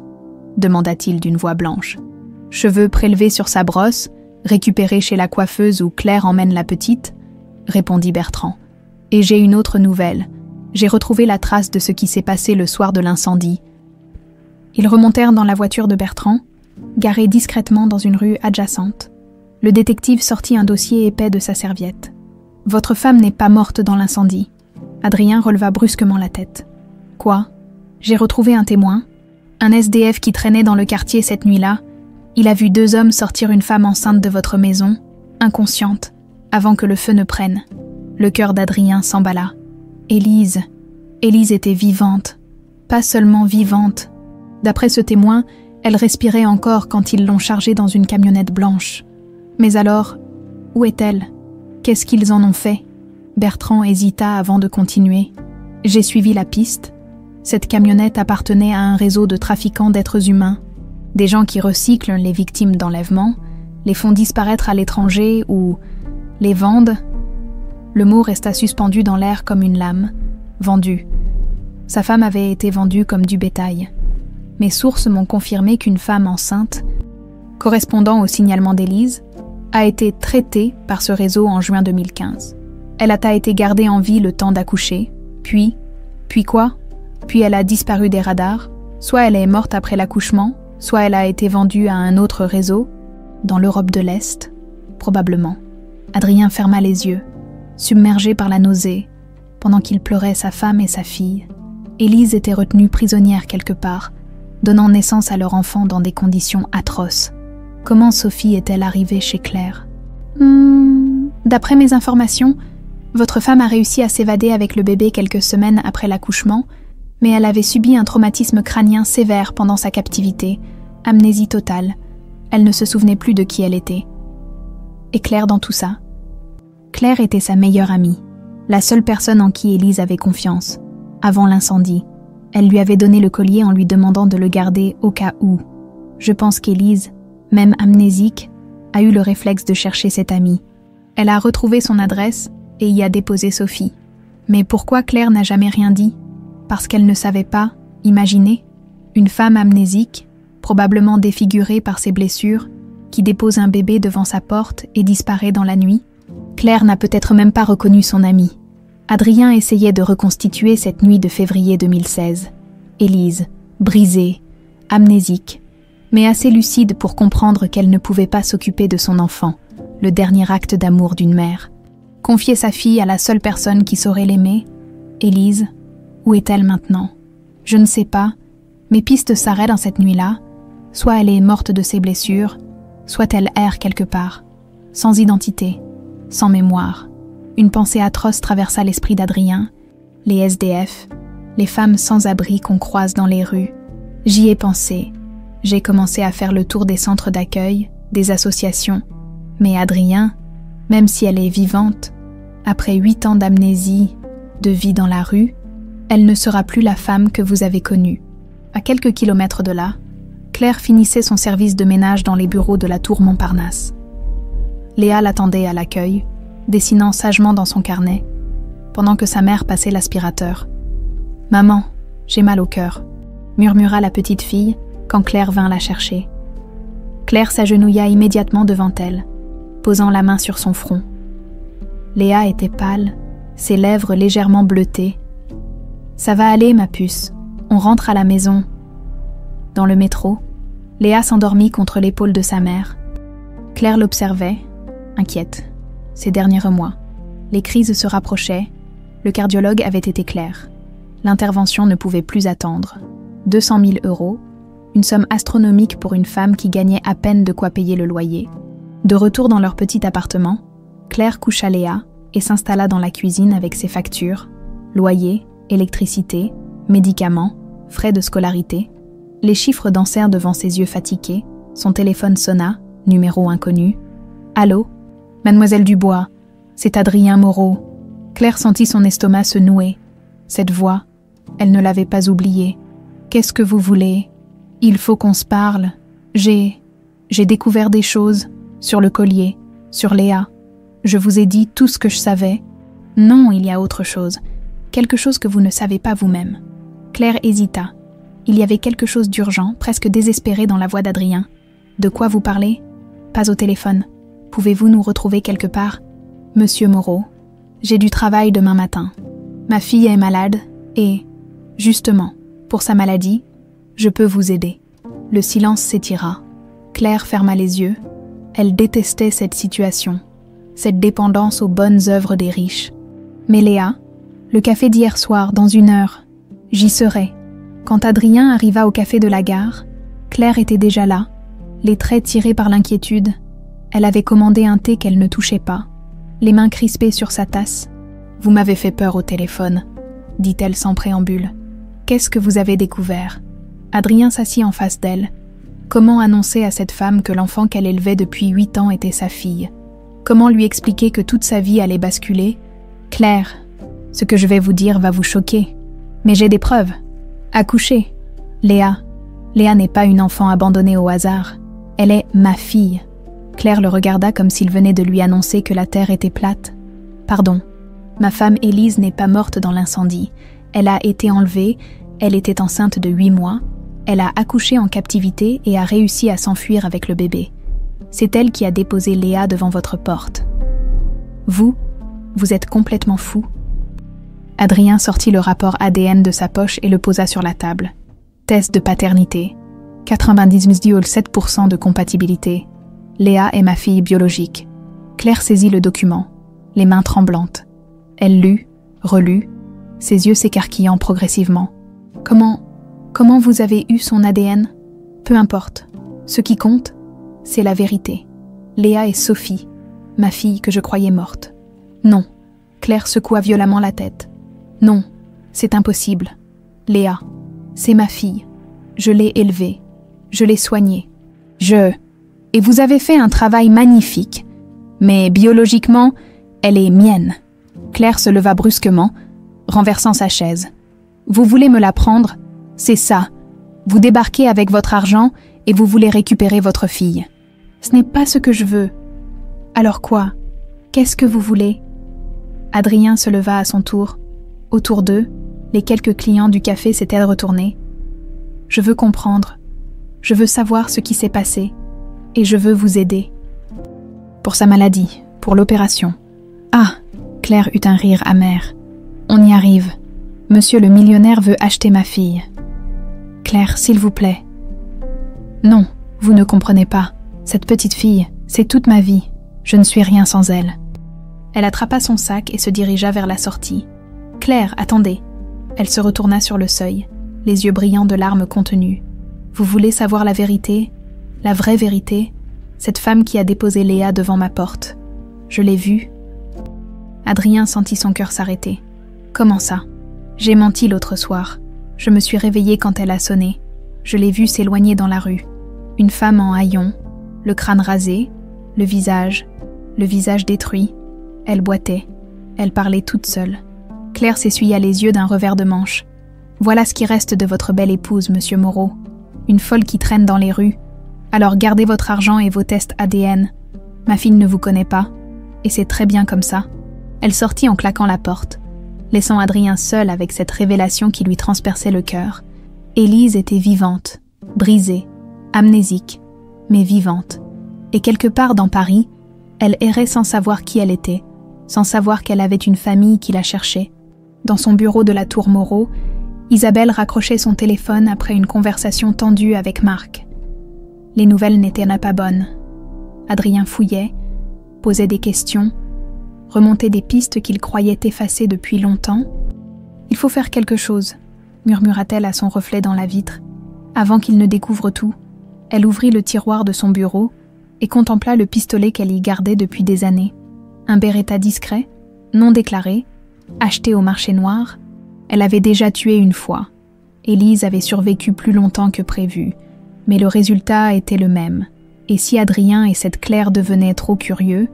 demanda-t-il d'une voix blanche. « Cheveux prélevés sur sa brosse, récupérés chez la coiffeuse où Claire emmène la petite » répondit Bertrand. « Et j'ai une autre nouvelle. J'ai retrouvé la trace de ce qui s'est passé le soir de l'incendie. » Ils remontèrent dans la voiture de Bertrand, garée discrètement dans une rue adjacente. Le détective sortit un dossier épais de sa serviette. « Votre femme n'est pas morte dans l'incendie. » Adrien releva brusquement la tête. « Quoi ? J'ai retrouvé un témoin. Un SDF qui traînait dans le quartier cette nuit-là. Il a vu 2 hommes sortir une femme enceinte de votre maison, inconsciente, avant que le feu ne prenne. » Le cœur d'Adrien s'emballa. Élise était vivante. Pas seulement vivante. D'après ce témoin, elle respirait encore quand ils l'ont chargée dans une camionnette blanche. Mais alors, où est-elle ? Qu'est-ce qu'ils en ont fait ? Bertrand hésita avant de continuer. J'ai suivi la piste. Cette camionnette appartenait à un réseau de trafiquants d'êtres humains. Des gens qui recyclent les victimes d'enlèvement, les font disparaître à l'étranger ou les vendent. Le mot resta suspendu dans l'air comme une lame. Vendu. Sa femme avait été vendue comme du bétail. Mes sources m'ont confirmé qu'une femme enceinte, correspondant au signalement d'Élise, a été traitée par ce réseau en juin 2015. Elle a été gardée en vie le temps d'accoucher, puis quoi ? Puis elle a disparu des radars, soit elle est morte après l'accouchement, soit elle a été vendue à un autre réseau, dans l'Europe de l'Est, probablement. Adrien ferma les yeux, submergé par la nausée, pendant qu'il pleurait sa femme et sa fille. Élise était retenue prisonnière quelque part, donnant naissance à leur enfant dans des conditions atroces. Comment Sophie est-elle arrivée chez Claire ? D'après mes informations, votre femme a réussi à s'évader avec le bébé quelques semaines après l'accouchement, mais elle avait subi un traumatisme crânien sévère pendant sa captivité, amnésie totale. Elle ne se souvenait plus de qui elle était. Et Claire dans tout ça ? Claire était sa meilleure amie, la seule personne en qui Élise avait confiance. Avant l'incendie, elle lui avait donné le collier en lui demandant de le garder au cas où. Je pense qu'Élise, même amnésique, a eu le réflexe de chercher cette amie. Elle a retrouvé son adresse et y a déposé Sophie. Mais pourquoi Claire n'a jamais rien dit ? Parce qu'elle ne savait pas, imaginez, une femme amnésique, probablement défigurée par ses blessures, qui dépose un bébé devant sa porte et disparaît dans la nuit. Claire n'a peut-être même pas reconnu son amie. Adrien essayait de reconstituer cette nuit de février 2016. Élise, brisée, amnésique, mais assez lucide pour comprendre qu'elle ne pouvait pas s'occuper de son enfant, le dernier acte d'amour d'une mère. Confier sa fille à la seule personne qui saurait l'aimer, Élise, où est-elle maintenant ? Je ne sais pas, mes pistes s'arrêtent dans cette nuit-là. Soit elle est morte de ses blessures, soit elle erre quelque part, sans identité, sans mémoire. Une pensée atroce traversa l'esprit d'Adrien. Les SDF, les femmes sans abri qu'on croise dans les rues. J'y ai pensé. J'ai commencé à faire le tour des centres d'accueil, des associations. Mais Adrien, Même si elle est vivante, après 8 ans d'amnésie, de vie dans la rue, elle ne sera plus la femme que vous avez connue. À quelques kilomètres de là, Claire finissait son service de ménage dans les bureaux de la tour Montparnasse. Léa l'attendait à l'accueil, dessinant sagement dans son carnet, pendant que sa mère passait l'aspirateur. « Maman, j'ai mal au cœur », murmura la petite fille quand Claire vint la chercher. Claire s'agenouilla immédiatement devant elle, posant la main sur son front. Léa était pâle, ses lèvres légèrement bleutées. « Ça va aller, ma puce, on rentre à la maison. » Dans le métro, Léa s'endormit contre l'épaule de sa mère. Claire l'observait, inquiète. Ces derniers mois, les crises se rapprochaient, le cardiologue avait été clair. L'intervention ne pouvait plus attendre. 200 000 €, une somme astronomique pour une femme qui gagnait à peine de quoi payer le loyer. De retour dans leur petit appartement, Claire coucha Léa et s'installa dans la cuisine avec ses factures, loyer, électricité, médicaments, frais de scolarité. Les chiffres dansèrent devant ses yeux fatigués, son téléphone sonna, numéro inconnu. « Allô ? Mademoiselle Dubois, c'est Adrien Moreau. » Claire sentit son estomac se nouer. Cette voix, elle ne l'avait pas oubliée. « Qu'est-ce que vous voulez ? Il faut qu'on se parle. J'ai découvert des choses, sur le collier, sur Léa. Je vous ai dit tout ce que je savais. Non, il y a autre chose. Quelque chose que vous ne savez pas vous-même. » Claire hésita. Il y avait quelque chose d'urgent, presque désespéré dans la voix d'Adrien. « De quoi vous parlez ? Pas au téléphone. Pouvez-vous nous retrouver quelque part ? Monsieur Moreau, j'ai du travail demain matin. Ma fille est malade et, justement, pour sa maladie, je peux vous aider. » Le silence s'étira. Claire ferma les yeux. Elle détestait cette situation, cette dépendance aux bonnes œuvres des riches. Mais Léa, le café d'hier soir, dans 1 heure, j'y serai. Quand Adrien arriva au café de la gare, Claire était déjà là, les traits tirés par l'inquiétude. Elle avait commandé un thé qu'elle ne touchait pas, les mains crispées sur sa tasse. « Vous m'avez fait peur au téléphone », dit-elle sans préambule. « Qu'est-ce que vous avez découvert ?» Adrien s'assit en face d'elle. Comment annoncer à cette femme que l'enfant qu'elle élevait depuis 8 ans était sa fille ? Comment lui expliquer que toute sa vie allait basculer ? « Claire, ce que je vais vous dire va vous choquer, mais j'ai des preuves. Accoucher. Léa n'est pas une enfant abandonnée au hasard. Elle est ma fille. » Claire le regarda comme s'il venait de lui annoncer que la terre était plate. « Pardon, ma femme Élise n'est pas morte dans l'incendie. Elle a été enlevée, elle était enceinte de 8 mois, elle a accouché en captivité et a réussi à s'enfuir avec le bébé. C'est elle qui a déposé Léa devant votre porte. Vous êtes complètement fou. » Adrien sortit le rapport ADN de sa poche et le posa sur la table. Test de paternité. 98,7% de compatibilité. Léa est ma fille biologique. Claire saisit le document, les mains tremblantes. Elle lut, relut, ses yeux s'écarquillant progressivement. Comment vous avez eu son ADN ? Peu importe. Ce qui compte, c'est la vérité. Léa est Sophie, ma fille que je croyais morte. Non. Claire secoua violemment la tête. Non, c'est impossible. Léa, c'est ma fille. Je l'ai élevée. Je l'ai soignée. Et vous avez fait un travail magnifique. Mais biologiquement, elle est mienne. Claire se leva brusquement, renversant sa chaise. Vous voulez me la prendre ? C'est ça. Vous débarquez avec votre argent et vous voulez récupérer votre fille. Ce n'est pas ce que je veux. Alors quoi ? Qu'est-ce que vous voulez ? Adrien se leva à son tour. Autour d'eux, les quelques clients du café s'étaient retournés. Je veux comprendre. Je veux savoir ce qui s'est passé. Et je veux vous aider. Pour sa maladie, pour l'opération. Ah, Claire eut un rire amer. On y arrive. Monsieur le millionnaire veut acheter ma fille. Claire, s'il vous plaît. Non, vous ne comprenez pas. Cette petite fille, c'est toute ma vie. Je ne suis rien sans elle. Elle attrapa son sac et se dirigea vers la sortie. Claire, attendez. Elle se retourna sur le seuil, les yeux brillants de larmes contenues. Vous voulez savoir la vérité ? La vraie vérité ? Cette femme qui a déposé Léa devant ma porte. Je l'ai vue. Adrien sentit son cœur s'arrêter. Comment ça ? J'ai menti l'autre soir. Je me suis réveillée quand elle a sonné. Je l'ai vue s'éloigner dans la rue. Une femme en haillons, le crâne rasé, le visage le visage détruit. Elle boitait. Elle parlait toute seule. Claire s'essuya les yeux d'un revers de manche. Voilà ce qui reste de votre belle épouse, monsieur Moreau. Une folle qui traîne dans les rues. Alors gardez votre argent et vos tests ADN. Ma fille ne vous connaît pas, et c'est très bien comme ça. Elle sortit en claquant la porte, laissant Adrien seul avec cette révélation qui lui transperçait le cœur. Élise était vivante, brisée, amnésique, mais vivante. Et quelque part dans Paris, elle errait sans savoir qui elle était, sans savoir qu'elle avait une famille qui la cherchait. Dans son bureau de la Tour Moreau, Isabelle raccrochait son téléphone après une conversation tendue avec Marc. Les nouvelles n'étaient pas bonnes. Adrien fouillait, posait des questions, remontait des pistes qu'il croyait effacées depuis longtemps. « Il faut faire quelque chose », murmura-t-elle à son reflet dans la vitre. Avant qu'il ne découvre tout, elle ouvrit le tiroir de son bureau et contempla le pistolet qu'elle y gardait depuis des années. Un Beretta discret, non déclaré, acheté au marché noir. Elle avait déjà tué une fois. Élise avait survécu plus longtemps que prévu, mais le résultat était le même. Et si Adrien et cette Claire devenaient trop curieux,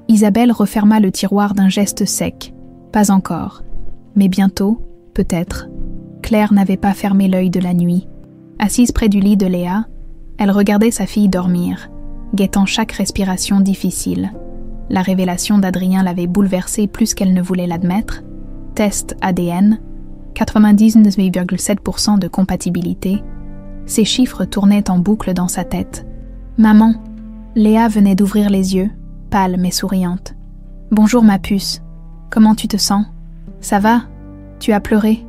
Isabelle referma le tiroir d'un geste sec. Pas encore. Mais bientôt, peut-être. Claire n'avait pas fermé l'œil de la nuit. Assise près du lit de Léa, elle regardait sa fille dormir, guettant chaque respiration difficile. La révélation d'Adrien l'avait bouleversée plus qu'elle ne voulait l'admettre. Test ADN, 99,7% de compatibilité. Ces chiffres tournaient en boucle dans sa tête. « Maman !» Léa venait d'ouvrir les yeux, pâle mais souriante. « Bonjour ma puce. Comment tu te sens ? Ça va ? Tu as pleuré ?»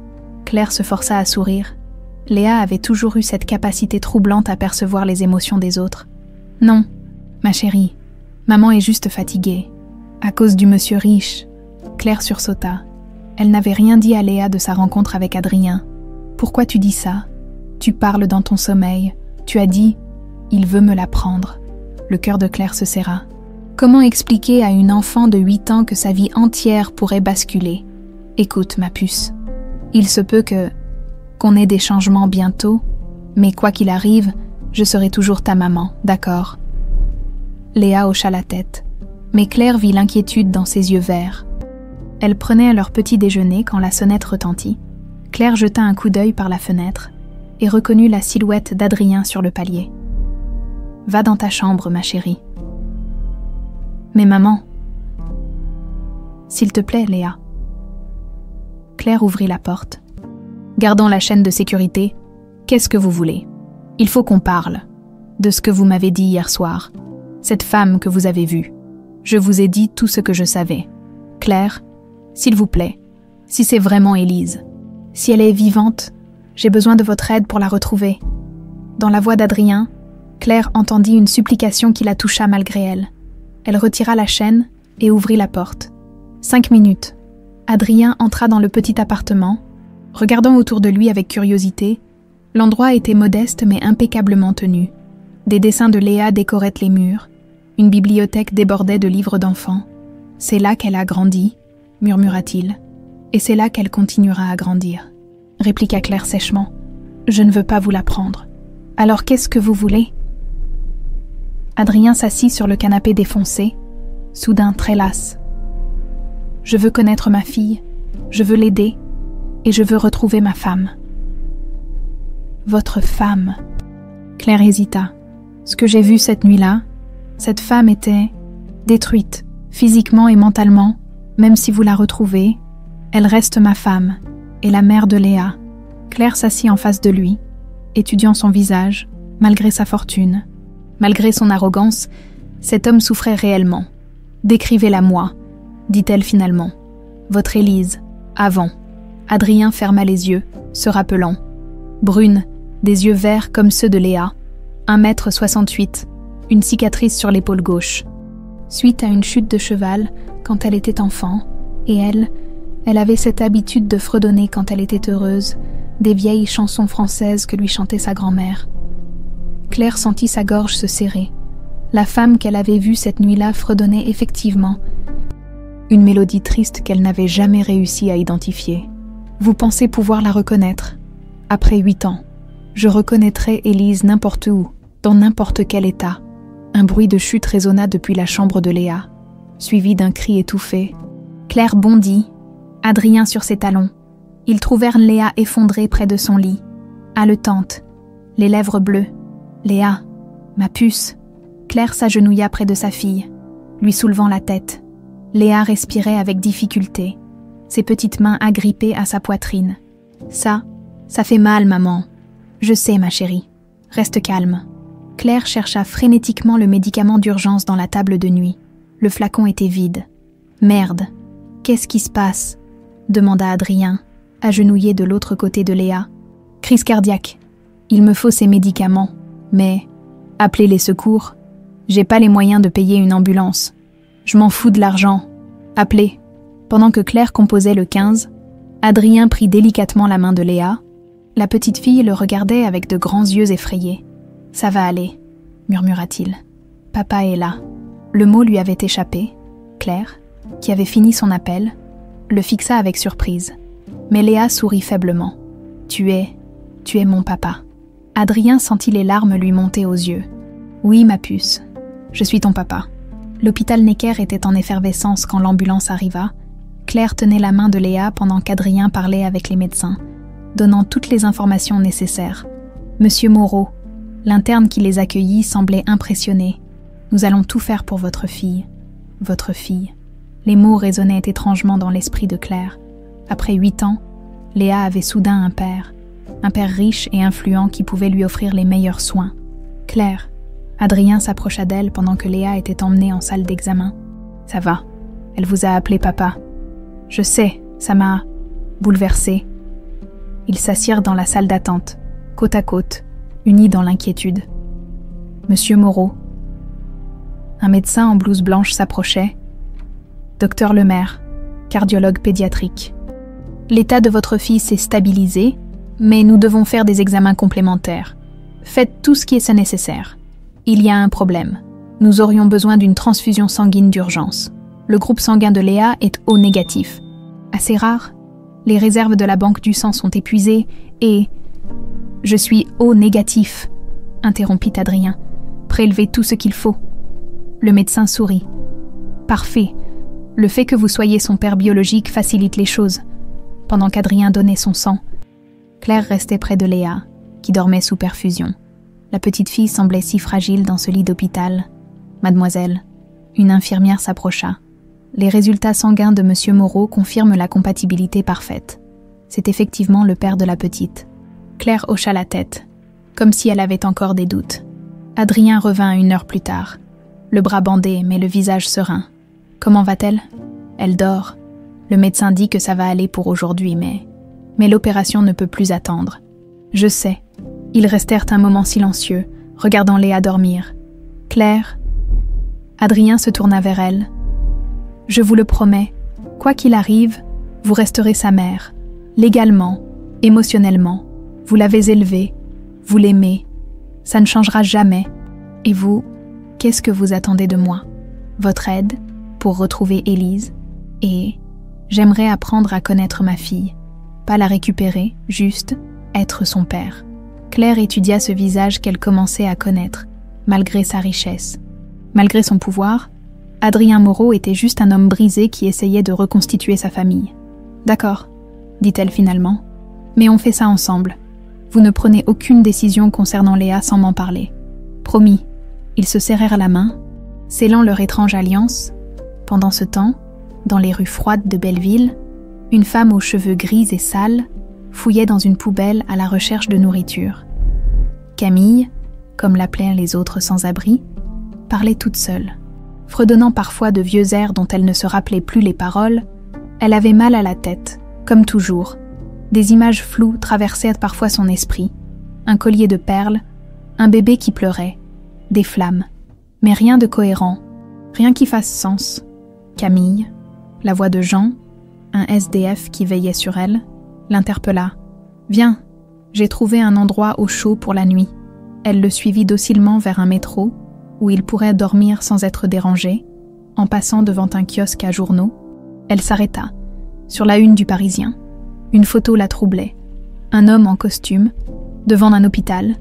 Claire se força à sourire. Léa avait toujours eu cette capacité troublante à percevoir les émotions des autres. « Non, ma chérie. Maman est juste fatiguée. À cause du monsieur riche. » Claire sursauta. Elle n'avait rien dit à Léa de sa rencontre avec Adrien. « Pourquoi tu dis ça ? Tu parles dans ton sommeil. Tu as dit « Il veut me la prendre ». Le cœur de Claire se serra. Comment expliquer à une enfant de 8 ans que sa vie entière pourrait basculer ? Écoute, ma puce. Il se peut qu'on ait des changements bientôt, mais quoi qu'il arrive, je serai toujours ta maman, d'accord ? Léa hocha la tête, mais Claire vit l'inquiétude dans ses yeux verts. Elle prenait leur petit déjeuner quand la sonnette retentit. Claire jeta un coup d'œil par la fenêtre et reconnut la silhouette d'Adrien sur le palier. « Va dans ta chambre, ma chérie. »« Mais maman... »« S'il te plaît, Léa. » Claire ouvrit la porte. « Gardons la chaîne de sécurité. Qu'est-ce que vous voulez ? Il faut qu'on parle de ce que vous m'avez dit hier soir. Cette femme que vous avez vue. Je vous ai dit tout ce que je savais. Claire, s'il vous plaît, si c'est vraiment Élise, si elle est vivante, j'ai besoin de votre aide pour la retrouver. » Dans la voix d'Adrien, Claire entendit une supplication qui la toucha malgré elle. Elle retira la chaîne et ouvrit la porte. 5 minutes. Adrien entra dans le petit appartement. Regardant autour de lui avec curiosité, l'endroit était modeste mais impeccablement tenu. Des dessins de Léa décoraient les murs. Une bibliothèque débordait de livres d'enfants. « C'est là qu'elle a grandi », murmura-t-il. « Et c'est là qu'elle continuera à grandir », répliqua Claire sèchement. « Je ne veux pas vous la prendre. Alors qu'est-ce que vous voulez ?» Adrien s'assit sur le canapé défoncé, soudain très lasse. « Je veux connaître ma fille, je veux l'aider, et je veux retrouver ma femme. » « Votre femme ?» Claire hésita. Ce que j'ai vu cette nuit-là, cette femme était détruite, physiquement et mentalement. Même si vous la retrouvez, elle reste ma femme et la mère de Léa. Claire s'assit en face de lui, étudiant son visage, malgré sa fortune. Malgré son arrogance, cet homme souffrait réellement. « Décrivez-la moi », dit-elle finalement. « Votre Élise, avant. » Adrien ferma les yeux, se rappelant. Brune, des yeux verts comme ceux de Léa, 1,68 m, une cicatrice sur l'épaule gauche. Suite à une chute de cheval quand elle était enfant, et elle avait cette habitude de fredonner quand elle était heureuse, des vieilles chansons françaises que lui chantait sa grand-mère. Claire sentit sa gorge se serrer. La femme qu'elle avait vue cette nuit-là fredonnait effectivement une mélodie triste qu'elle n'avait jamais réussi à identifier. Vous pensez pouvoir la reconnaître ? Après 8 ans, je reconnaîtrai Élise n'importe où, dans n'importe quel état. Un bruit de chute résonna depuis la chambre de Léa. suivi d'un cri étouffé. Claire bondit, Adrien sur ses talons. Ils trouvèrent Léa effondrée près de son lit, haletante, les lèvres bleues. « Léa, ma puce !» Claire s'agenouilla près de sa fille, lui soulevant la tête. Léa respirait avec difficulté, ses petites mains agrippées à sa poitrine. « Ça fait mal, maman. Je sais, ma chérie. Reste calme. » Claire chercha frénétiquement le médicament d'urgence dans la table de nuit. Le flacon était vide. « Merde, qu'est-ce qui se passe ?» demanda Adrien, agenouillé de l'autre côté de Léa. « Crise cardiaque. Il me faut ces médicaments, mais appelez les secours. J'ai pas les moyens de payer une ambulance. Je m'en fous de l'argent. Appelez. » Pendant que Claire composait le 15, Adrien prit délicatement la main de Léa. La petite fille le regardait avec de grands yeux effrayés. « Ça va aller, » murmura-t-il. « Papa est là. » Le mot lui avait échappé. Claire, qui avait fini son appel, le fixa avec surprise. Mais Léa sourit faiblement. « Tu es mon papa. » Adrien sentit les larmes lui monter aux yeux. « Oui, ma puce, je suis ton papa. » L'hôpital Necker était en effervescence quand l'ambulance arriva. Claire tenait la main de Léa pendant qu'Adrien parlait avec les médecins, donnant toutes les informations nécessaires. Monsieur Moreau, l'interne qui les accueillit, semblait impressionné. « Nous allons tout faire pour votre fille. Votre fille. » Les mots résonnaient étrangement dans l'esprit de Claire. Après 8 ans, Léa avait soudain un père riche et influent qui pouvait lui offrir les meilleurs soins. « Claire !» Adrien s'approcha d'elle pendant que Léa était emmenée en salle d'examen. « Ça va, elle vous a appelé papa. »« Je sais, ça m'a bouleversée. » Ils s'assirent dans la salle d'attente, côte à côte, unis dans l'inquiétude. « Monsieur Moreau. » Un médecin en blouse blanche s'approchait. « Docteur Lemaire, cardiologue pédiatrique. L'état de votre fille s'est stabilisé, mais nous devons faire des examens complémentaires. Faites tout ce qui est nécessaire. Il y a un problème. Nous aurions besoin d'une transfusion sanguine d'urgence. Le groupe sanguin de Léa est O négatif. Assez rare. Les réserves de la banque du sang sont épuisées et... « Je suis O négatif, » interrompit Adrien. « Prélevez tout ce qu'il faut. » Le médecin sourit. « Parfait. Le fait que vous soyez son père biologique facilite les choses. » Pendant qu'Adrien donnait son sang, Claire restait près de Léa, qui dormait sous perfusion. La petite fille semblait si fragile dans ce lit d'hôpital. « Mademoiselle », une infirmière s'approcha. « Les résultats sanguins de Monsieur Moreau confirment la compatibilité parfaite. C'est effectivement le père de la petite. » Claire hocha la tête, comme si elle avait encore des doutes. Adrien revint 1 heure plus tard, le bras bandé mais le visage serein. « Comment va-t-elle ? » ?»« Elle dort. Le médecin dit que ça va aller pour aujourd'hui, mais l'opération ne peut plus attendre. »« Je sais. » Ils restèrent un moment silencieux, regardant Léa dormir. « Claire ?» Adrien se tourna vers elle. « Je vous le promets, quoi qu'il arrive, vous resterez sa mère. Légalement, émotionnellement. Vous l'avez élevée, vous l'aimez. Ça ne changera jamais. Et vous, qu'est-ce que vous attendez de moi ? Votre aide pour retrouver Élise. Et j'aimerais apprendre à connaître ma fille. Pas la récupérer, juste être son père. » Claire étudia ce visage qu'elle commençait à connaître, malgré sa richesse. Malgré son pouvoir, Adrien Moreau était juste un homme brisé qui essayait de reconstituer sa famille. « D'accord, » dit-elle finalement, « mais on fait ça ensemble. Vous ne prenez aucune décision concernant Léa sans m'en parler. Promis. » Ils se serrèrent la main, scellant leur étrange alliance. Pendant ce temps, dans les rues froides de Belleville, une femme aux cheveux gris et sales fouillait dans une poubelle à la recherche de nourriture. Camille, comme l'appelaient les autres sans-abri, parlait toute seule. Fredonnant parfois de vieux airs dont elle ne se rappelait plus les paroles, elle avait mal à la tête, comme toujours. Des images floues traversaient parfois son esprit. Un collier de perles, un bébé qui pleurait, des flammes. Mais rien de cohérent, rien qui fasse sens. Camille, la voix de Jean, un SDF qui veillait sur elle, l'interpella. « Viens, j'ai trouvé un endroit au chaud pour la nuit. » Elle le suivit docilement vers un métro, où il pourrait dormir sans être dérangé. En passant devant un kiosque à journaux, elle s'arrêta. Sur la une du Parisien, une photo la troublait. Un homme en costume, devant un hôpital.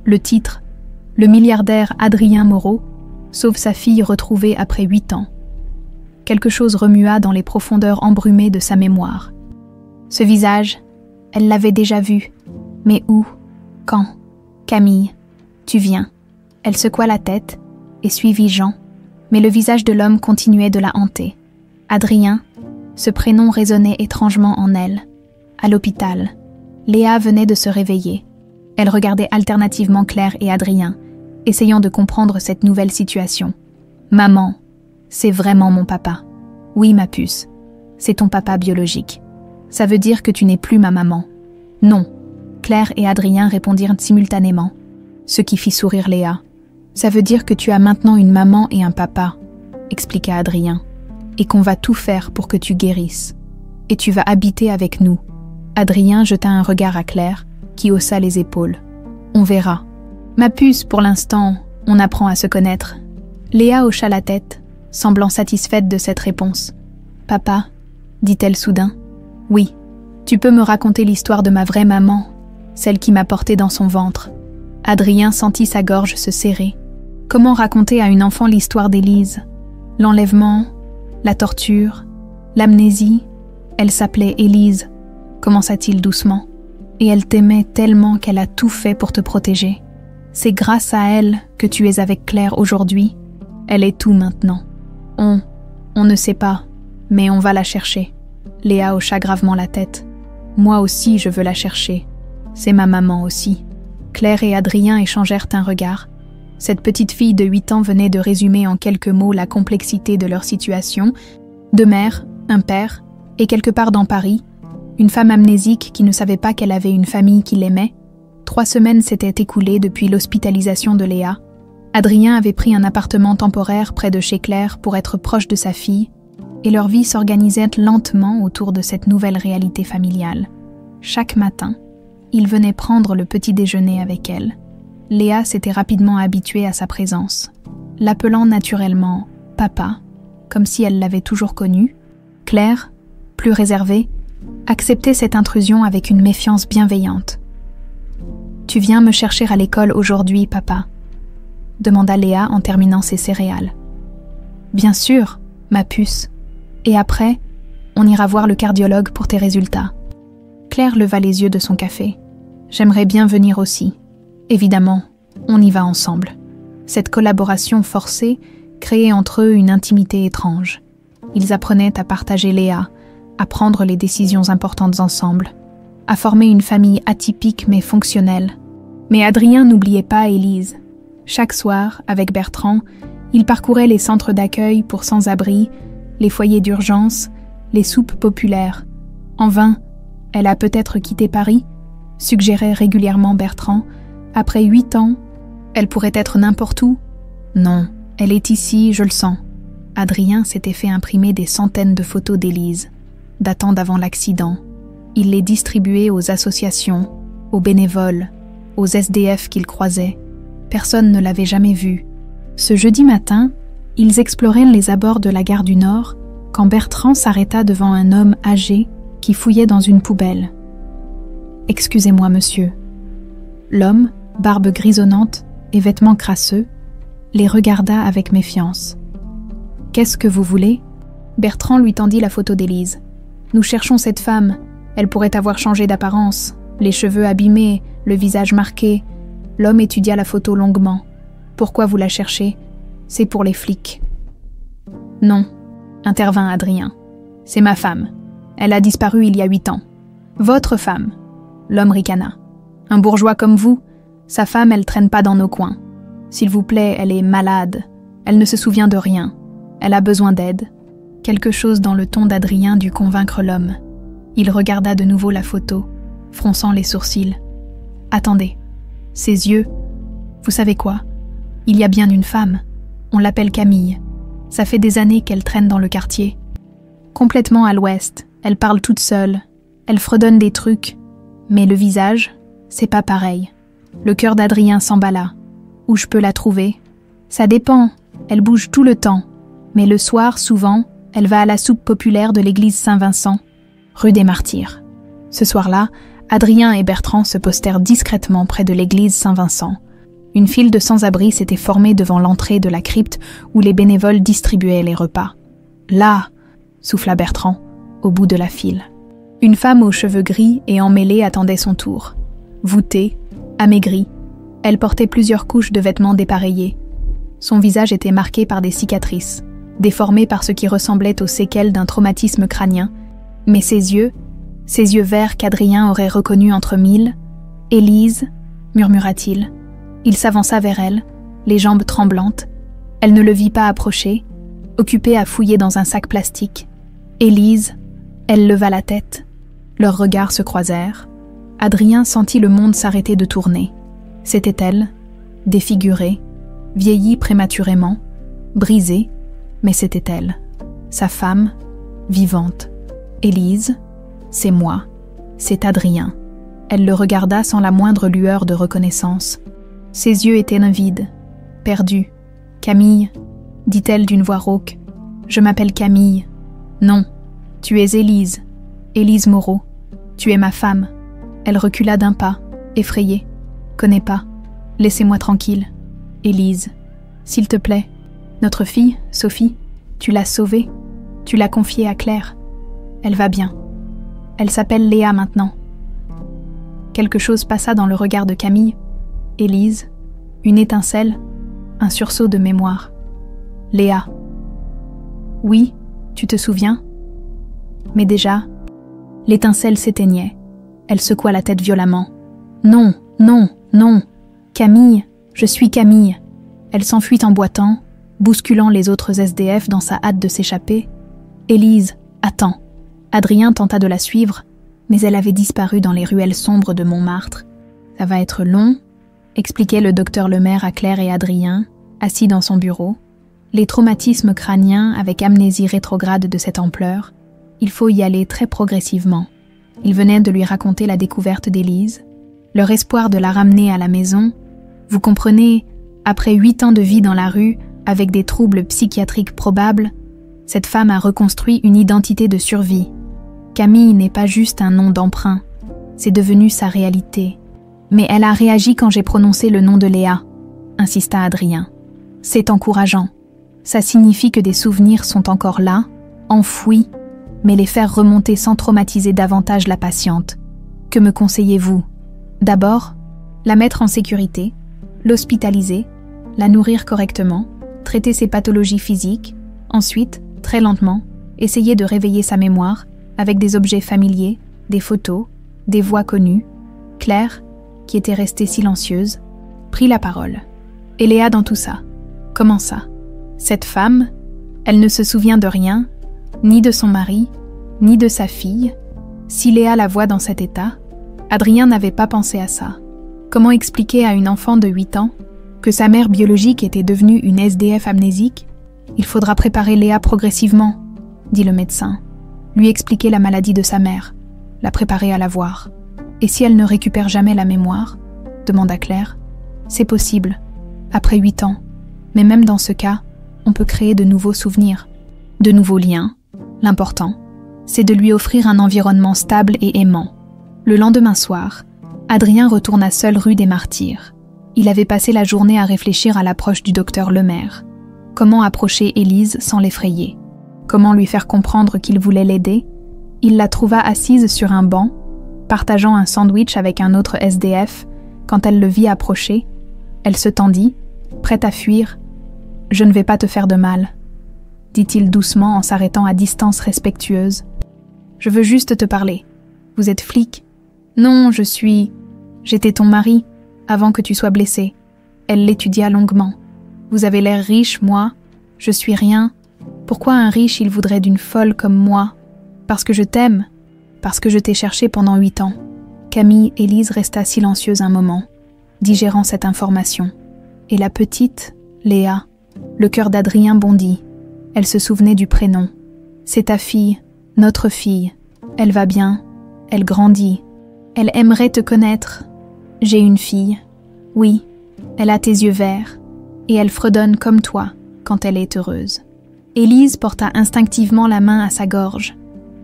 Le titre, « Le milliardaire Adrien Moreau sauve sa fille retrouvée après 8 ans. » quelque chose remua dans les profondeurs embrumées de sa mémoire. Ce visage, elle l'avait déjà vu. Mais où? Quand? Camille, tu viens. Elle secoua la tête et suivit Jean, mais le visage de l'homme continuait de la hanter. Adrien, ce prénom résonnait étrangement en elle. À l'hôpital, Léa venait de se réveiller. Elle regardait alternativement Claire et Adrien, essayant de comprendre cette nouvelle situation. « Maman, c'est vraiment mon papa. Oui, ma puce, c'est ton papa biologique. Ça veut dire que tu n'es plus ma maman. » « Non. » Claire et Adrien répondirent simultanément, ce qui fit sourire Léa. « Ça veut dire que tu as maintenant une maman et un papa, » expliqua Adrien, « et qu'on va tout faire pour que tu guérisses. Et tu vas habiter avec nous. » Adrien jeta un regard à Claire, qui haussa les épaules. « On verra. »« Ma puce, pour l'instant, on apprend à se connaître. » Léa hocha la tête, semblant satisfaite de cette réponse. « Papa, » dit-elle soudain. « Oui. Tu peux me raconter l'histoire de ma vraie maman, celle qui m'a portée dans son ventre. » Adrien sentit sa gorge se serrer. Comment raconter à une enfant l'histoire d'Élise? L'enlèvement, la torture, l'amnésie. Elle s'appelait Élise, commença-t-il doucement. Et elle t'aimait tellement qu'elle a tout fait pour te protéger. C'est grâce à elle que tu es avec Claire aujourd'hui. Elle est tout maintenant. On ne sait pas, mais on va la chercher. Léa hocha gravement la tête. Moi aussi, je veux la chercher. C'est ma maman aussi. Claire et Adrien échangèrent un regard. Cette petite fille de 8 ans venait de résumer en quelques mots la complexité de leur situation. 2 mères, un père, et quelque part dans Paris, une femme amnésique qui ne savait pas qu'elle avait une famille qui l'aimait. 3 semaines s'étaient écoulées depuis l'hospitalisation de Léa. Adrien avait pris un appartement temporaire près de chez Claire pour être proche de sa fille, et leur vie s'organisait lentement autour de cette nouvelle réalité familiale. Chaque matin, il venait prendre le petit déjeuner avec elle. Léa s'était rapidement habituée à sa présence, l'appelant naturellement « papa », comme si elle l'avait toujours connu. Claire, plus réservée, acceptait cette intrusion avec une méfiance bienveillante. « Tu viens me chercher à l'école aujourd'hui, papa ?» demanda Léa en terminant ses céréales. « Bien sûr, ma puce. Et après, on ira voir le cardiologue pour tes résultats. » Claire leva les yeux de son café. « J'aimerais bien venir aussi. Évidemment, on y va ensemble. » Cette collaboration forcée créait entre eux une intimité étrange. Ils apprenaient à partager Léa, à prendre les décisions importantes ensemble, à former une famille atypique mais fonctionnelle. Mais Adrien n'oubliait pas Élise. Chaque soir, avec Bertrand, il parcourait les centres d'accueil pour sans-abri, les foyers d'urgence, les soupes populaires. En vain, elle a peut-être quitté Paris, suggérait régulièrement Bertrand. Après 8 ans, elle pourrait être n'importe où. Non, elle est ici, je le sens. Adrien s'était fait imprimer des centaines de photos d'Élise, datant d'avant l'accident. Il les distribuait aux associations, aux bénévoles, aux SDF qu'il croisait. Personne ne l'avait jamais vue. Ce jeudi matin, ils exploraient les abords de la gare du Nord quand Bertrand s'arrêta devant un homme âgé qui fouillait dans une poubelle. « Excusez-moi, monsieur. » L'homme, barbe grisonnante et vêtements crasseux, les regarda avec méfiance. « Qu'est-ce que vous voulez ?» Bertrand lui tendit la photo d'Élise. « Nous cherchons cette femme. Elle pourrait avoir changé d'apparence, les cheveux abîmés, le visage marqué. » L'homme étudia la photo longuement. « Pourquoi vous la cherchez ? C'est pour les flics. » « Non, » intervint Adrien. « C'est ma femme. Elle a disparu il y a 8 ans. »« Votre femme ?» L'homme ricana. « Un bourgeois comme vous, sa femme, elle traîne pas dans nos coins. S'il vous plaît, elle est malade. Elle ne se souvient de rien. Elle a besoin d'aide. » Quelque chose dans le ton d'Adrien dut convaincre l'homme. Il regarda de nouveau la photo, fronçant les sourcils. « Attendez. Ses yeux. Vous savez quoi? Il y a bien une femme. On l'appelle Camille. Ça fait des années qu'elle traîne dans le quartier. Complètement à l'ouest, elle parle toute seule. Elle fredonne des trucs. Mais le visage, c'est pas pareil. » Le cœur d'Adrien s'emballa. « Où je peux la trouver? » Ça dépend. Elle bouge tout le temps. Mais le soir, souvent, elle va à la soupe populaire de l'église Saint-Vincent, rue des Martyrs. Ce soir-là, Adrien et Bertrand se postèrent discrètement près de l'église Saint-Vincent. Une file de sans-abri s'était formée devant l'entrée de la crypte où les bénévoles distribuaient les repas. Là, souffla Bertrand, au bout de la file. Une femme aux cheveux gris et emmêlés attendait son tour. Voûtée, amaigrie, elle portait plusieurs couches de vêtements dépareillés. Son visage était marqué par des cicatrices, déformé par ce qui ressemblait aux séquelles d'un traumatisme crânien, mais ses yeux verts qu'Adrien aurait reconnus entre mille, « Élise » murmura-t-il. Il s'avança vers elle, les jambes tremblantes. Elle ne le vit pas approcher, occupée à fouiller dans un sac plastique. « Élise » Elle leva la tête. Leurs regards se croisèrent. Adrien sentit le monde s'arrêter de tourner. C'était elle, défigurée, vieillie prématurément, brisée, mais c'était elle, sa femme, vivante. Élise, c'est moi, c'est Adrien. Elle le regarda sans la moindre lueur de reconnaissance. Ses yeux étaient livides, perdus. « Camille, dit-elle d'une voix rauque, je m'appelle Camille. Non, tu es Élise, Élise Moreau. Tu es ma femme. » Elle recula d'un pas, effrayée. « Connais pas. Laissez-moi tranquille. Élise, s'il te plaît. Notre fille, Sophie, tu l'as sauvée. Tu l'as confiée à Claire. Elle va bien. Elle s'appelle Léa maintenant. » Quelque chose passa dans le regard de Camille. Élise, une étincelle, un sursaut de mémoire. Léa. Oui, tu te souviens? Mais déjà, l'étincelle s'éteignait. Elle secoua la tête violemment. Non, non, non. Camille, je suis Camille. Elle s'enfuit en boitant, bousculant les autres SDF dans sa hâte de s'échapper. Élise, attends. Adrien tenta de la suivre, mais elle avait disparu dans les ruelles sombres de Montmartre. Ça va être long, expliquait le docteur Lemaire à Claire et Adrien, assis dans son bureau. Les traumatismes crâniens avec amnésie rétrograde de cette ampleur, il faut y aller très progressivement. Il venait de lui raconter la découverte d'Élise, leur espoir de la ramener à la maison. Vous comprenez, après 8 ans de vie dans la rue, avec des troubles psychiatriques probables, cette femme a reconstruit une identité de survie. Camille n'est pas juste un nom d'emprunt, c'est devenu sa réalité. Mais elle a réagi quand j'ai prononcé le nom de Léa, insista Adrien. C'est encourageant. Ça signifie que des souvenirs sont encore là, enfouis, mais les faire remonter sans traumatiser davantage la patiente. Que me conseillez-vous? D'abord, la mettre en sécurité, l'hospitaliser, la nourrir correctement, traiter ses pathologies physiques, ensuite, très lentement, essayer de réveiller sa mémoire avec des objets familiers, des photos, des voix connues. Claire, qui était restée silencieuse, prit la parole. Et Léa dans tout ça? Comment ça? Cette femme, elle ne se souvient de rien, ni de son mari, ni de sa fille. Si Léa la voit dans cet état, Adrien n'avait pas pensé à ça. Comment expliquer à une enfant de 8 ans que sa mère biologique était devenue une SDF amnésique? Il faudra préparer Léa progressivement, dit le médecin. Lui expliquer la maladie de sa mère, la préparer à la voir. Et si elle ne récupère jamais la mémoire? Demanda Claire. C'est possible, après 8 ans. Mais même dans ce cas, on peut créer de nouveaux souvenirs, de nouveaux liens. L'important, c'est de lui offrir un environnement stable et aimant. Le lendemain soir, Adrien retourna seul rue des Martyrs. Il avait passé la journée à réfléchir à l'approche du docteur Lemaire. Comment approcher Élise sans l'effrayer? Comment lui faire comprendre qu'il voulait l'aider? Il la trouva assise sur un banc, partageant un sandwich avec un autre SDF. Quand elle le vit approcher, elle se tendit, prête à fuir. « Je ne vais pas te faire de mal », dit-il doucement en s'arrêtant à distance respectueuse. « Je veux juste te parler. Vous êtes flic? »« Non, J'étais ton mari, avant que tu sois blessé. » Elle l'étudia longuement. « Vous avez l'air riche, moi. Je suis rien. Pourquoi un riche, il voudrait d'une folle comme moi? Parce que je t'aime. Parce que je t'ai cherché pendant 8 ans. » Camille Élise resta silencieuse un moment, digérant cette information. Et la petite, Léa, le cœur d'Adrien bondit. Elle se souvenait du prénom. « C'est ta fille, notre fille. Elle va bien. Elle grandit. Elle aimerait te connaître. J'ai une fille. Oui, elle a tes yeux verts. Et elle fredonne comme toi quand elle est heureuse. » Élise porta instinctivement la main à sa gorge,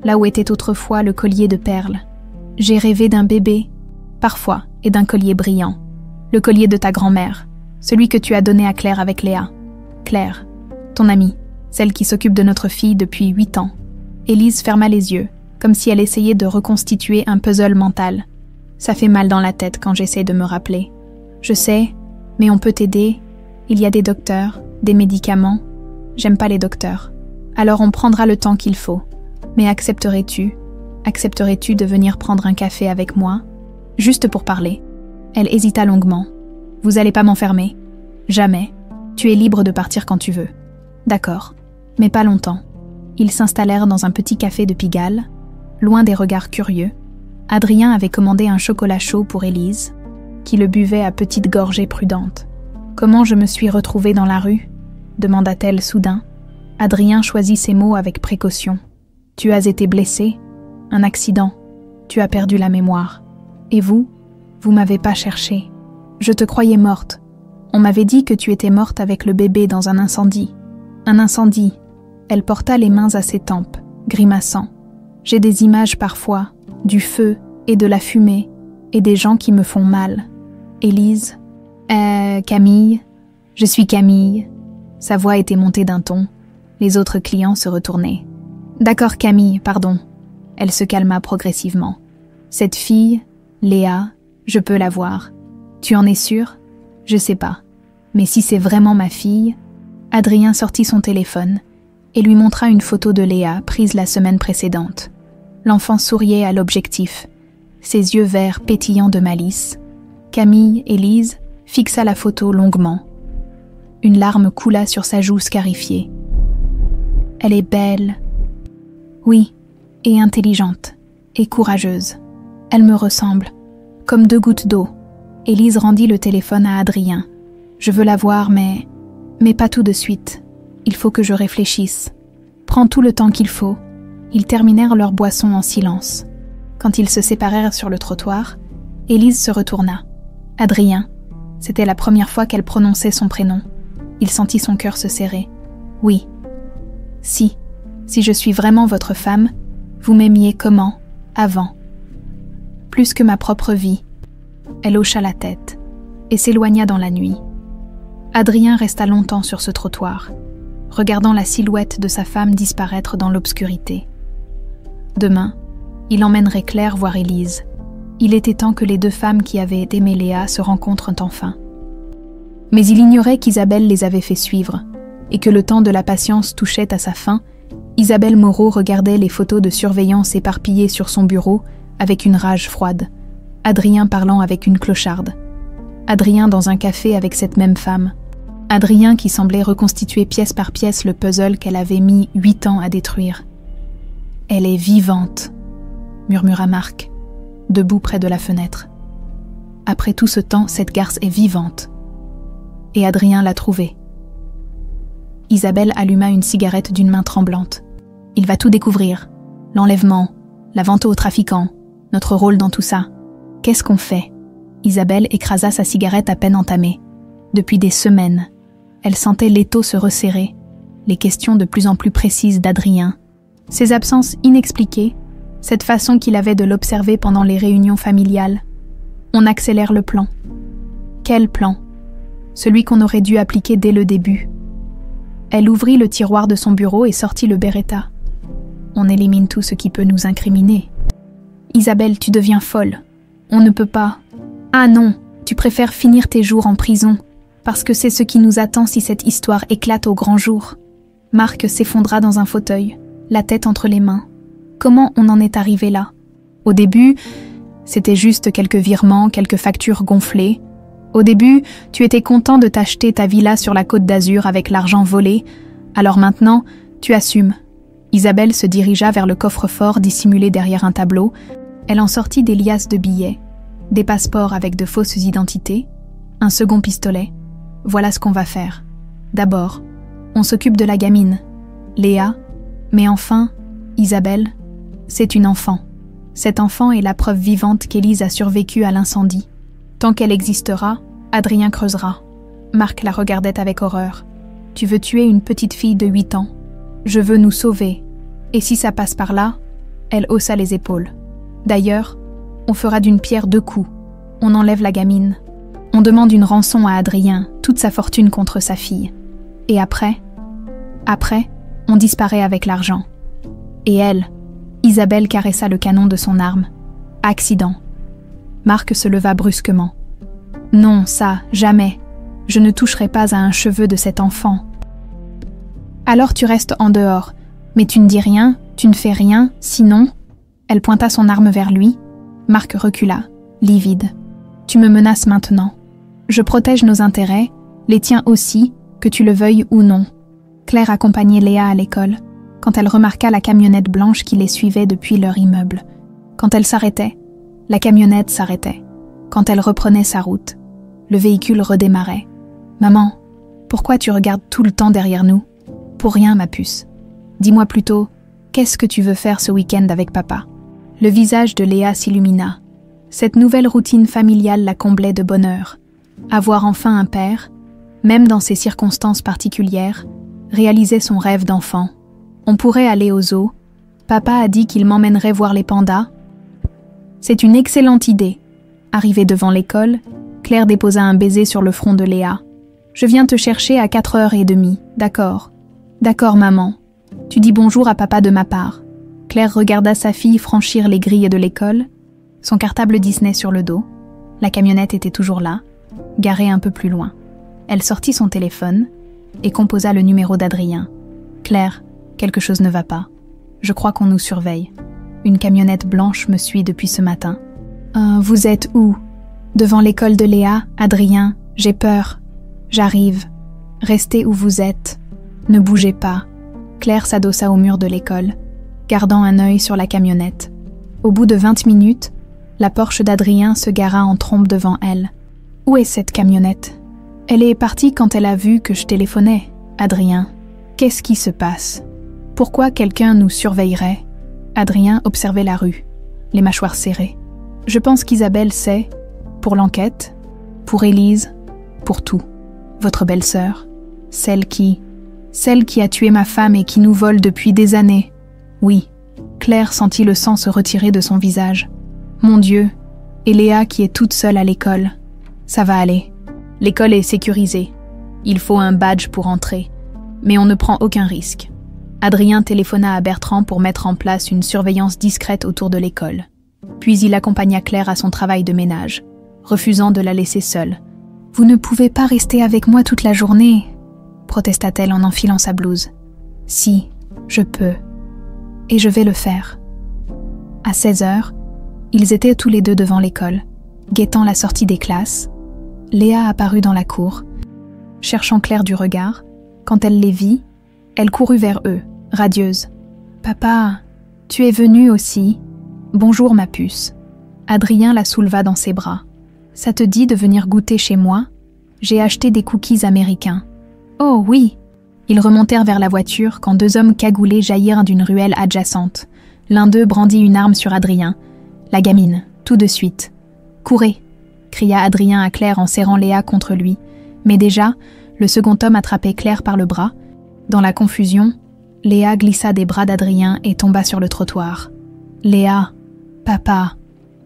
là où était autrefois le collier de perles. « J'ai rêvé d'un bébé, parfois, et d'un collier brillant. Le collier de ta grand-mère, celui que tu as donné à Claire avec Léa. Claire, ton amie. celle qui s'occupe de notre fille depuis 8 ans. Élise ferma les yeux, comme si elle essayait de reconstituer un puzzle mental. Ça fait mal dans la tête quand j'essaie de me rappeler. Je sais, mais on peut t'aider. Il y a des docteurs, des médicaments. J'aime pas les docteurs. Alors on prendra le temps qu'il faut. Mais accepterais-tu de venir prendre un café avec moi? Juste pour parler. Elle hésita longuement. Vous allez pas m'enfermer? Jamais. Tu es libre de partir quand tu veux. D'accord, mais pas longtemps. Ils s'installèrent dans un petit café de Pigalle, loin des regards curieux. Adrien avait commandé un chocolat chaud pour Élise, qui le buvait à petites gorgées prudentes. « Comment je me suis retrouvée dans la rue ?» demanda-t-elle soudain. Adrien choisit ses mots avec précaution. « Tu as été blessée? Un accident. Tu as perdu la mémoire. Et vous m'avez pas cherchée. Je te croyais morte. On m'avait dit que tu étais morte avec le bébé dans un incendie. Un incendie. » Elle porta les mains à ses tempes, grimaçant. « J'ai des images parfois, du feu et de la fumée, et des gens qui me font mal. » Élise. Camille. Je suis Camille. Sa voix était montée d'un ton. Les autres clients se retournaient. D'accord Camille, pardon. Elle se calma progressivement. Cette fille, Léa, je peux la voir. Tu en es sûre? Je sais pas. Mais si c'est vraiment ma fille... Adrien sortit son téléphone et lui montra une photo de Léa prise la semaine précédente. L'enfant souriait à l'objectif, ses yeux verts pétillants de malice. Camille, Élise, fixa la photo longuement. Une larme coula sur sa joue scarifiée. Elle est belle. Oui, et intelligente, et courageuse. Elle me ressemble, comme 2 gouttes d'eau. Élise rendit le téléphone à Adrien. Je veux la voir, mais pas tout de suite. Il faut que je réfléchisse. Prends tout le temps qu'il faut. Ils terminèrent leur boisson en silence. Quand ils se séparèrent sur le trottoir, Élise se retourna. Adrien. C'était la première fois qu'elle prononçait son prénom. Il sentit son cœur se serrer. Oui. Si je suis vraiment votre femme, vous m'aimiez comment, avant? Plus que ma propre vie. Elle hocha la tête et s'éloigna dans la nuit. Adrien resta longtemps sur ce trottoir, regardant la silhouette de sa femme disparaître dans l'obscurité. Demain, il emmènerait Claire voir Élise. Il était temps que les 2 femmes qui avaient aimé Léa se rencontrent enfin. Mais il ignorait qu'Isabelle les avait fait suivre, et que le temps de la patience touchait à sa fin. Isabelle Moreau regardait les photos de surveillance éparpillées sur son bureau avec une rage froide. Adrien parlant avec une clocharde. Adrien dans un café avec cette même femme. Adrien qui semblait reconstituer pièce par pièce le puzzle qu'elle avait mis 8 ans à détruire. « Elle est vivante », murmura Marc, debout près de la fenêtre. « Après tout ce temps, cette garce est vivante. » Et Adrien l'a trouvée. Isabelle alluma une cigarette d'une main tremblante. « Il va tout découvrir. L'enlèvement, la vente aux trafiquants, notre rôle dans tout ça. Qu'est-ce qu'on fait ?» Isabelle écrasa sa cigarette à peine entamée. Depuis des semaines, elle sentait l'étau se resserrer, les questions de plus en plus précises d'Adrien, ses absences inexpliquées, cette façon qu'il avait de l'observer pendant les réunions familiales. On accélère le plan. Quel plan? Celui qu'on aurait dû appliquer dès le début. Elle ouvrit le tiroir de son bureau et sortit le Beretta. On élimine tout ce qui peut nous incriminer. Isabelle, tu deviens folle. On ne peut pas. Ah non, tu préfères finir tes jours en prison, parce que c'est ce qui nous attend si cette histoire éclate au grand jour. Marc s'effondra dans un fauteuil, la tête entre les mains. Comment on en est arrivé là? Au début, c'était juste quelques virements, quelques factures gonflées. Au début, tu étais content de t'acheter ta villa sur la Côte d'Azur avec l'argent volé. Alors maintenant, tu assumes. Isabelle se dirigea vers le coffre-fort dissimulé derrière un tableau. Elle en sortit des liasses de billets, des passeports avec de fausses identités, un second pistolet. Voilà ce qu'on va faire. D'abord, on s'occupe de la gamine, Léa, mais enfin, Isabelle, c'est une enfant. Cet enfant est la preuve vivante qu'Élise a survécu à l'incendie. Tant qu'elle existera, Adrien creusera. Marc la regardait avec horreur. Tu veux tuer une petite fille de 8 ans. Je veux nous sauver. Et si ça passe par là, elle haussa les épaules. D'ailleurs, on fera d'une pierre 2 coups. On enlève la gamine. On demande une rançon à Adrien, toute sa fortune contre sa fille. Et après, On disparaît avec l'argent. Et elle, Isabelle caressa le canon de son arme. Accident. Marc se leva brusquement. Non, ça, jamais. Je ne toucherai pas à un cheveu de cet enfant. Alors tu restes en dehors, mais tu ne dis rien, tu ne fais rien, sinon... Elle pointa son arme vers lui. Marc recula, livide. Tu me menaces maintenant. Je protège nos intérêts, les tiens aussi, que tu le veuilles ou non. Claire accompagnait Léa à l'école, quand elle remarqua la camionnette blanche qui les suivait depuis leur immeuble. Quand elle s'arrêtait, la camionnette s'arrêtait. Quand elle reprenait sa route, le véhicule redémarrait. « Maman, pourquoi tu regardes tout le temps derrière nous ? Pour rien, ma puce. Dis-moi plutôt, qu'est-ce que tu veux faire ce week-end avec papa ?» Le visage de Léa s'illumina. Cette nouvelle routine familiale la comblait de bonheur. Avoir enfin un père, même dans ces circonstances particulières, réalisait son rêve d'enfant. On pourrait aller au zoo. Papa a dit qu'il m'emmènerait voir les pandas. C'est une excellente idée. Arrivée devant l'école, Claire déposa un baiser sur le front de Léa. Je viens te chercher à 4h30, d'accord ? D'accord, maman. Tu dis bonjour à papa de ma part. Claire regarda sa fille franchir les grilles de l'école, son cartable Disney sur le dos. La camionnette était toujours là, garée un peu plus loin. Elle sortit son téléphone et composa le numéro d'Adrien. « Claire, quelque chose ne va pas. Je crois qu'on nous surveille. Une camionnette blanche me suit depuis ce matin. »« Vous êtes où ? » ?»« Devant l'école de Léa, Adrien. J'ai peur. J'arrive. Restez où vous êtes. Ne bougez pas. » Claire s'adossa au mur de l'école, gardant un œil sur la camionnette. Au bout de 20 minutes, la Porsche d'Adrien se gara en trombe devant elle. « Où est cette camionnette ? » ?»« Elle est partie quand elle a vu que je téléphonais, Adrien. Qu'est-ce qui se passe ? Pourquoi quelqu'un nous surveillerait ?» Adrien observait la rue, les mâchoires serrées. « Je pense qu'Isabelle sait, pour l'enquête, pour Élise, pour tout. Votre belle-sœur, celle qui a tué ma femme et qui nous vole depuis des années. » Oui, Claire sentit le sang se retirer de son visage. « Mon Dieu, et Léa qui est toute seule à l'école. Ça va aller. L'école est sécurisée. Il faut un badge pour entrer, mais on ne prend aucun risque. » Adrien téléphona à Bertrand pour mettre en place une surveillance discrète autour de l'école. Puis il accompagna Claire à son travail de ménage, refusant de la laisser seule. « Vous ne pouvez pas rester avec moi toute la journée » protesta-t-elle en enfilant sa blouse. « Si, je peux. Et je vais le faire. » À 16h, ils étaient tous les deux devant l'école, guettant la sortie des classes. Léa apparut dans la cour. Cherchant Claire du regard, quand elle les vit, elle courut vers eux, radieuse. « Papa, tu es venu aussi. Bonjour ma puce. » Adrien la souleva dans ses bras. « Ça te dit de venir goûter chez moi ? J'ai acheté des cookies américains. » « Oh oui !» Ils remontèrent vers la voiture quand deux hommes cagoulés jaillirent d'une ruelle adjacente. L'un d'eux brandit une arme sur Adrien. La gamine, tout de suite. « Courez !» cria Adrien à Claire en serrant Léa contre lui. Mais déjà, le second homme attrapait Claire par le bras. Dans la confusion, Léa glissa des bras d'Adrien et tomba sur le trottoir. « Léa, papa !»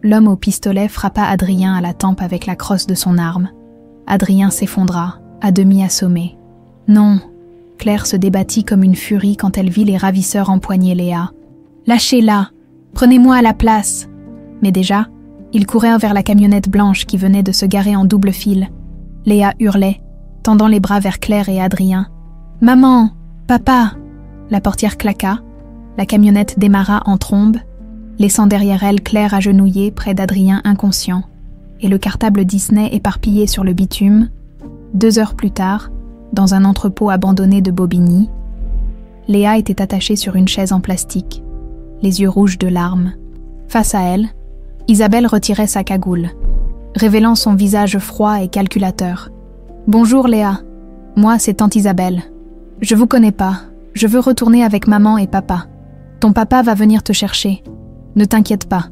L'homme au pistolet frappa Adrien à la tempe avec la crosse de son arme. Adrien s'effondra, à demi assommé. « Non !» Claire se débattit comme une furie quand elle vit les ravisseurs empoigner Léa. « Lâchez-la ! Prenez-moi à la place !» Mais déjà, ils courèrent vers la camionnette blanche qui venait de se garer en double file. Léa hurlait, tendant les bras vers Claire et Adrien. « Maman ! Papa !» La portière claqua, la camionnette démarra en trombe, laissant derrière elle Claire agenouillée près d'Adrien inconscient, et le cartable Disney éparpillé sur le bitume. 2 heures plus tard, dans un entrepôt abandonné de Bobigny, Léa était attachée sur une chaise en plastique, les yeux rouges de larmes. Face à elle, Isabelle retirait sa cagoule, révélant son visage froid et calculateur. « Bonjour Léa, moi c'est tante Isabelle. Je vous connais pas, je veux retourner avec maman et papa. Ton papa va venir te chercher. Ne t'inquiète pas.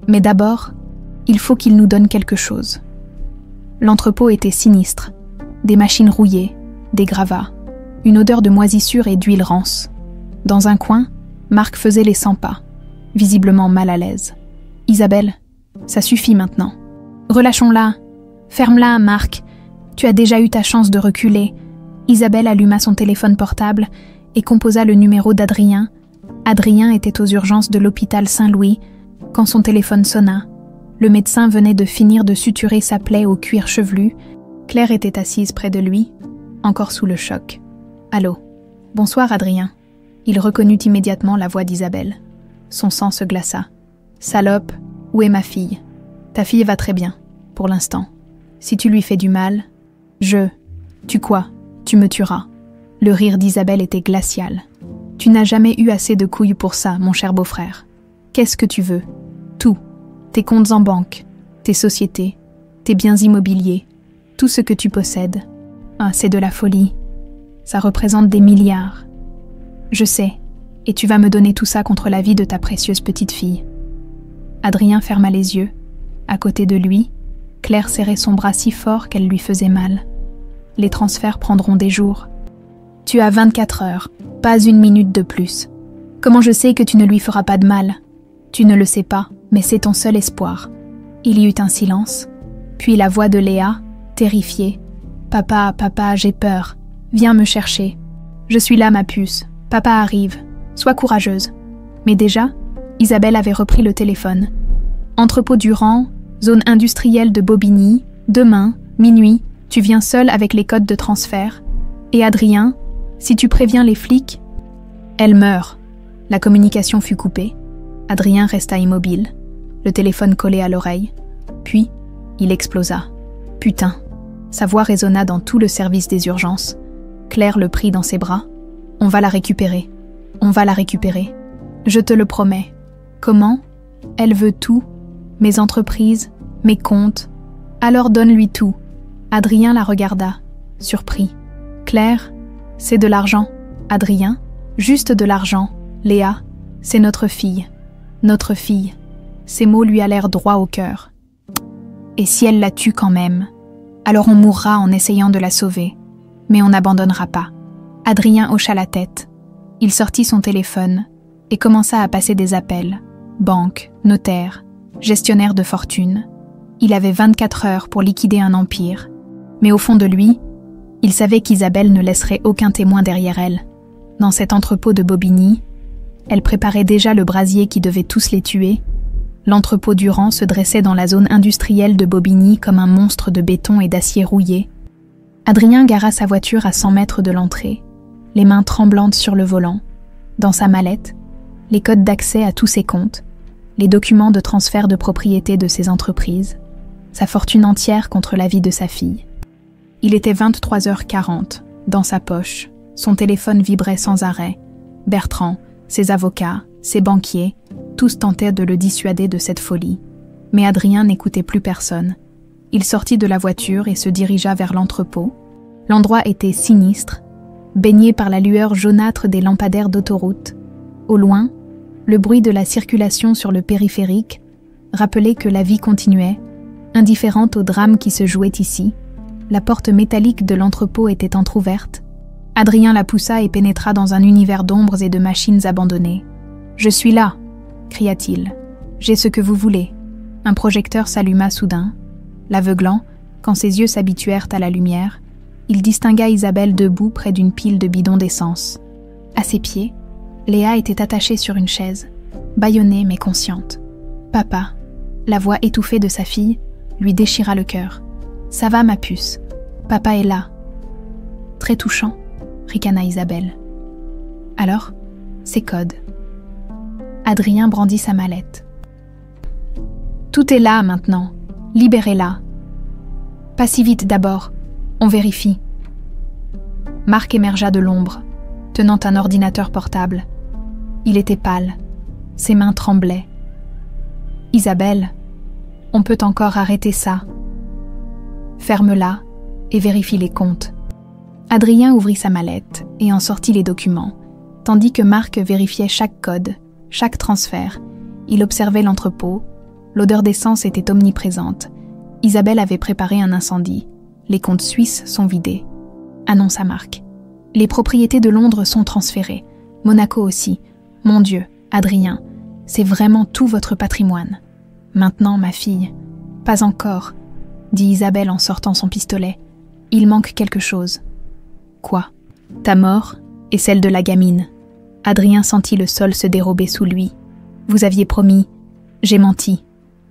Mais d'abord, il faut qu'il nous donne quelque chose. » L'entrepôt était sinistre. Des machines rouillées, des gravats, une odeur de moisissure et d'huile rance. Dans un coin, Marc faisait les 100 pas, visiblement mal à l'aise. « Isabelle, ça suffit maintenant. Relâchons-la. Ferme-la, Marc. Tu as déjà eu ta chance de reculer. » Isabelle alluma son téléphone portable et composa le numéro d'Adrien. Adrien était aux urgences de l'hôpital Saint-Louis quand son téléphone sonna. Le médecin venait de finir de suturer sa plaie au cuir chevelu. Claire était assise près de lui, encore sous le choc. « Allô ? Bonsoir, Adrien. » Il reconnut immédiatement la voix d'Isabelle. Son sang se glaça. « Salope, où est ma fille ? Ta fille va très bien, pour l'instant. Si tu lui fais du mal, tu quoi ? Tu me tueras. » Le rire d'Isabelle était glacial. « Tu n'as jamais eu assez de couilles pour ça, mon cher beau-frère. Qu'est-ce que tu veux ? Tout. Tes comptes en banque, tes sociétés, tes biens immobiliers, tout ce que tu possèdes. Ah, c'est de la folie. Ça représente des milliards. Je sais, et tu vas me donner tout ça contre la vie de ta précieuse petite fille. » Adrien ferma les yeux. À côté de lui, Claire serrait son bras si fort qu'elle lui faisait mal. « Les transferts prendront des jours. Tu as 24 heures, pas une minute de plus. Comment je sais que tu ne lui feras pas de mal ? Tu ne le sais pas, mais c'est ton seul espoir. » Il y eut un silence, puis la voix de Léa, terrifiée. « Papa, papa, j'ai peur. Viens me chercher. Je suis là, ma puce. Papa arrive. Sois courageuse. » Mais déjà, Isabelle avait repris le téléphone. « Entrepôt Durand, zone industrielle de Bobigny, demain, minuit, tu viens seul avec les codes de transfert. Et Adrien, si tu préviens les flics... » Elle meurt. La communication fut coupée. Adrien resta immobile, le téléphone collé à l'oreille. Puis, il explosa. « Putain !» Sa voix résonna dans tout le service des urgences. Claire le prit dans ses bras. « On va la récupérer. On va la récupérer. Je te le promets. » Comment ? Elle veut tout. Mes entreprises, mes comptes. Alors donne-lui tout. Adrien la regarda, surpris. « Claire, c'est de l'argent. Adrien, juste de l'argent. Léa, c'est notre fille. Notre fille. » Ces mots lui allèrent droit au cœur. « Et si elle la tue quand même ? Alors on mourra en essayant de la sauver. Mais on n'abandonnera pas. » Adrien hocha la tête. Il sortit son téléphone et commença à passer des appels. Banque, notaire, gestionnaire de fortune. Il avait 24 heures pour liquider un empire. Mais au fond de lui, il savait qu'Isabelle ne laisserait aucun témoin derrière elle. Dans cet entrepôt de Bobigny, elle préparait déjà le brasier qui devait tous les tuer. L'entrepôt Durand se dressait dans la zone industrielle de Bobigny comme un monstre de béton et d'acier rouillé. Adrien gara sa voiture à 100 mètres de l'entrée, les mains tremblantes sur le volant. Dans sa mallette, les codes d'accès à tous ses comptes, les documents de transfert de propriété de ses entreprises, sa fortune entière contre la vie de sa fille. Il était 23h40, dans sa poche, son téléphone vibrait sans arrêt. Bertrand, ses avocats, ses banquiers, tous tentaient de le dissuader de cette folie. Mais Adrien n'écoutait plus personne. Il sortit de la voiture et se dirigea vers l'entrepôt. L'endroit était sinistre, baigné par la lueur jaunâtre des lampadaires d'autoroute. Au loin, le bruit de la circulation sur le périphérique rappelait que la vie continuait, indifférente au drame qui se jouait ici. La porte métallique de l'entrepôt était entr'ouverte. Adrien la poussa et pénétra dans un univers d'ombres et de machines abandonnées. « Je suis là !» cria-t-il. « J'ai ce que vous voulez. » Un projecteur s'alluma soudain. L'aveuglant, quand ses yeux s'habituèrent à la lumière, il distingua Isabelle debout près d'une pile de bidons d'essence. À ses pieds, Léa était attachée sur une chaise, bâillonnée mais consciente. « Papa !» La voix étouffée de sa fille lui déchira le cœur. « Ça va, ma puce. Papa est là. » « Très touchant, » ricana Isabelle. « Alors, c'est code. » Adrien brandit sa mallette. « Tout est là maintenant. Libérez-la. » « Pas si vite d'abord. On vérifie. » Marc émergea de l'ombre, tenant un ordinateur portable. Il était pâle. Ses mains tremblaient. « Isabelle, on peut encore arrêter ça. Ferme-la et vérifie les comptes. » Adrien ouvrit sa mallette et en sortit les documents, tandis que Marc vérifiait chaque code, chaque transfert. Il observait l'entrepôt. L'odeur d'essence était omniprésente. Isabelle avait préparé un incendie. Les comptes suisses sont vidés. Annonça Marc. Les propriétés de Londres sont transférées. Monaco aussi. Mon Dieu, Adrien, c'est vraiment tout votre patrimoine. Maintenant, ma fille. Pas encore, dit Isabelle en sortant son pistolet. Il manque quelque chose. Quoi ? Ta mort et celle de la gamine. Adrien sentit le sol se dérober sous lui. Vous aviez promis. J'ai menti.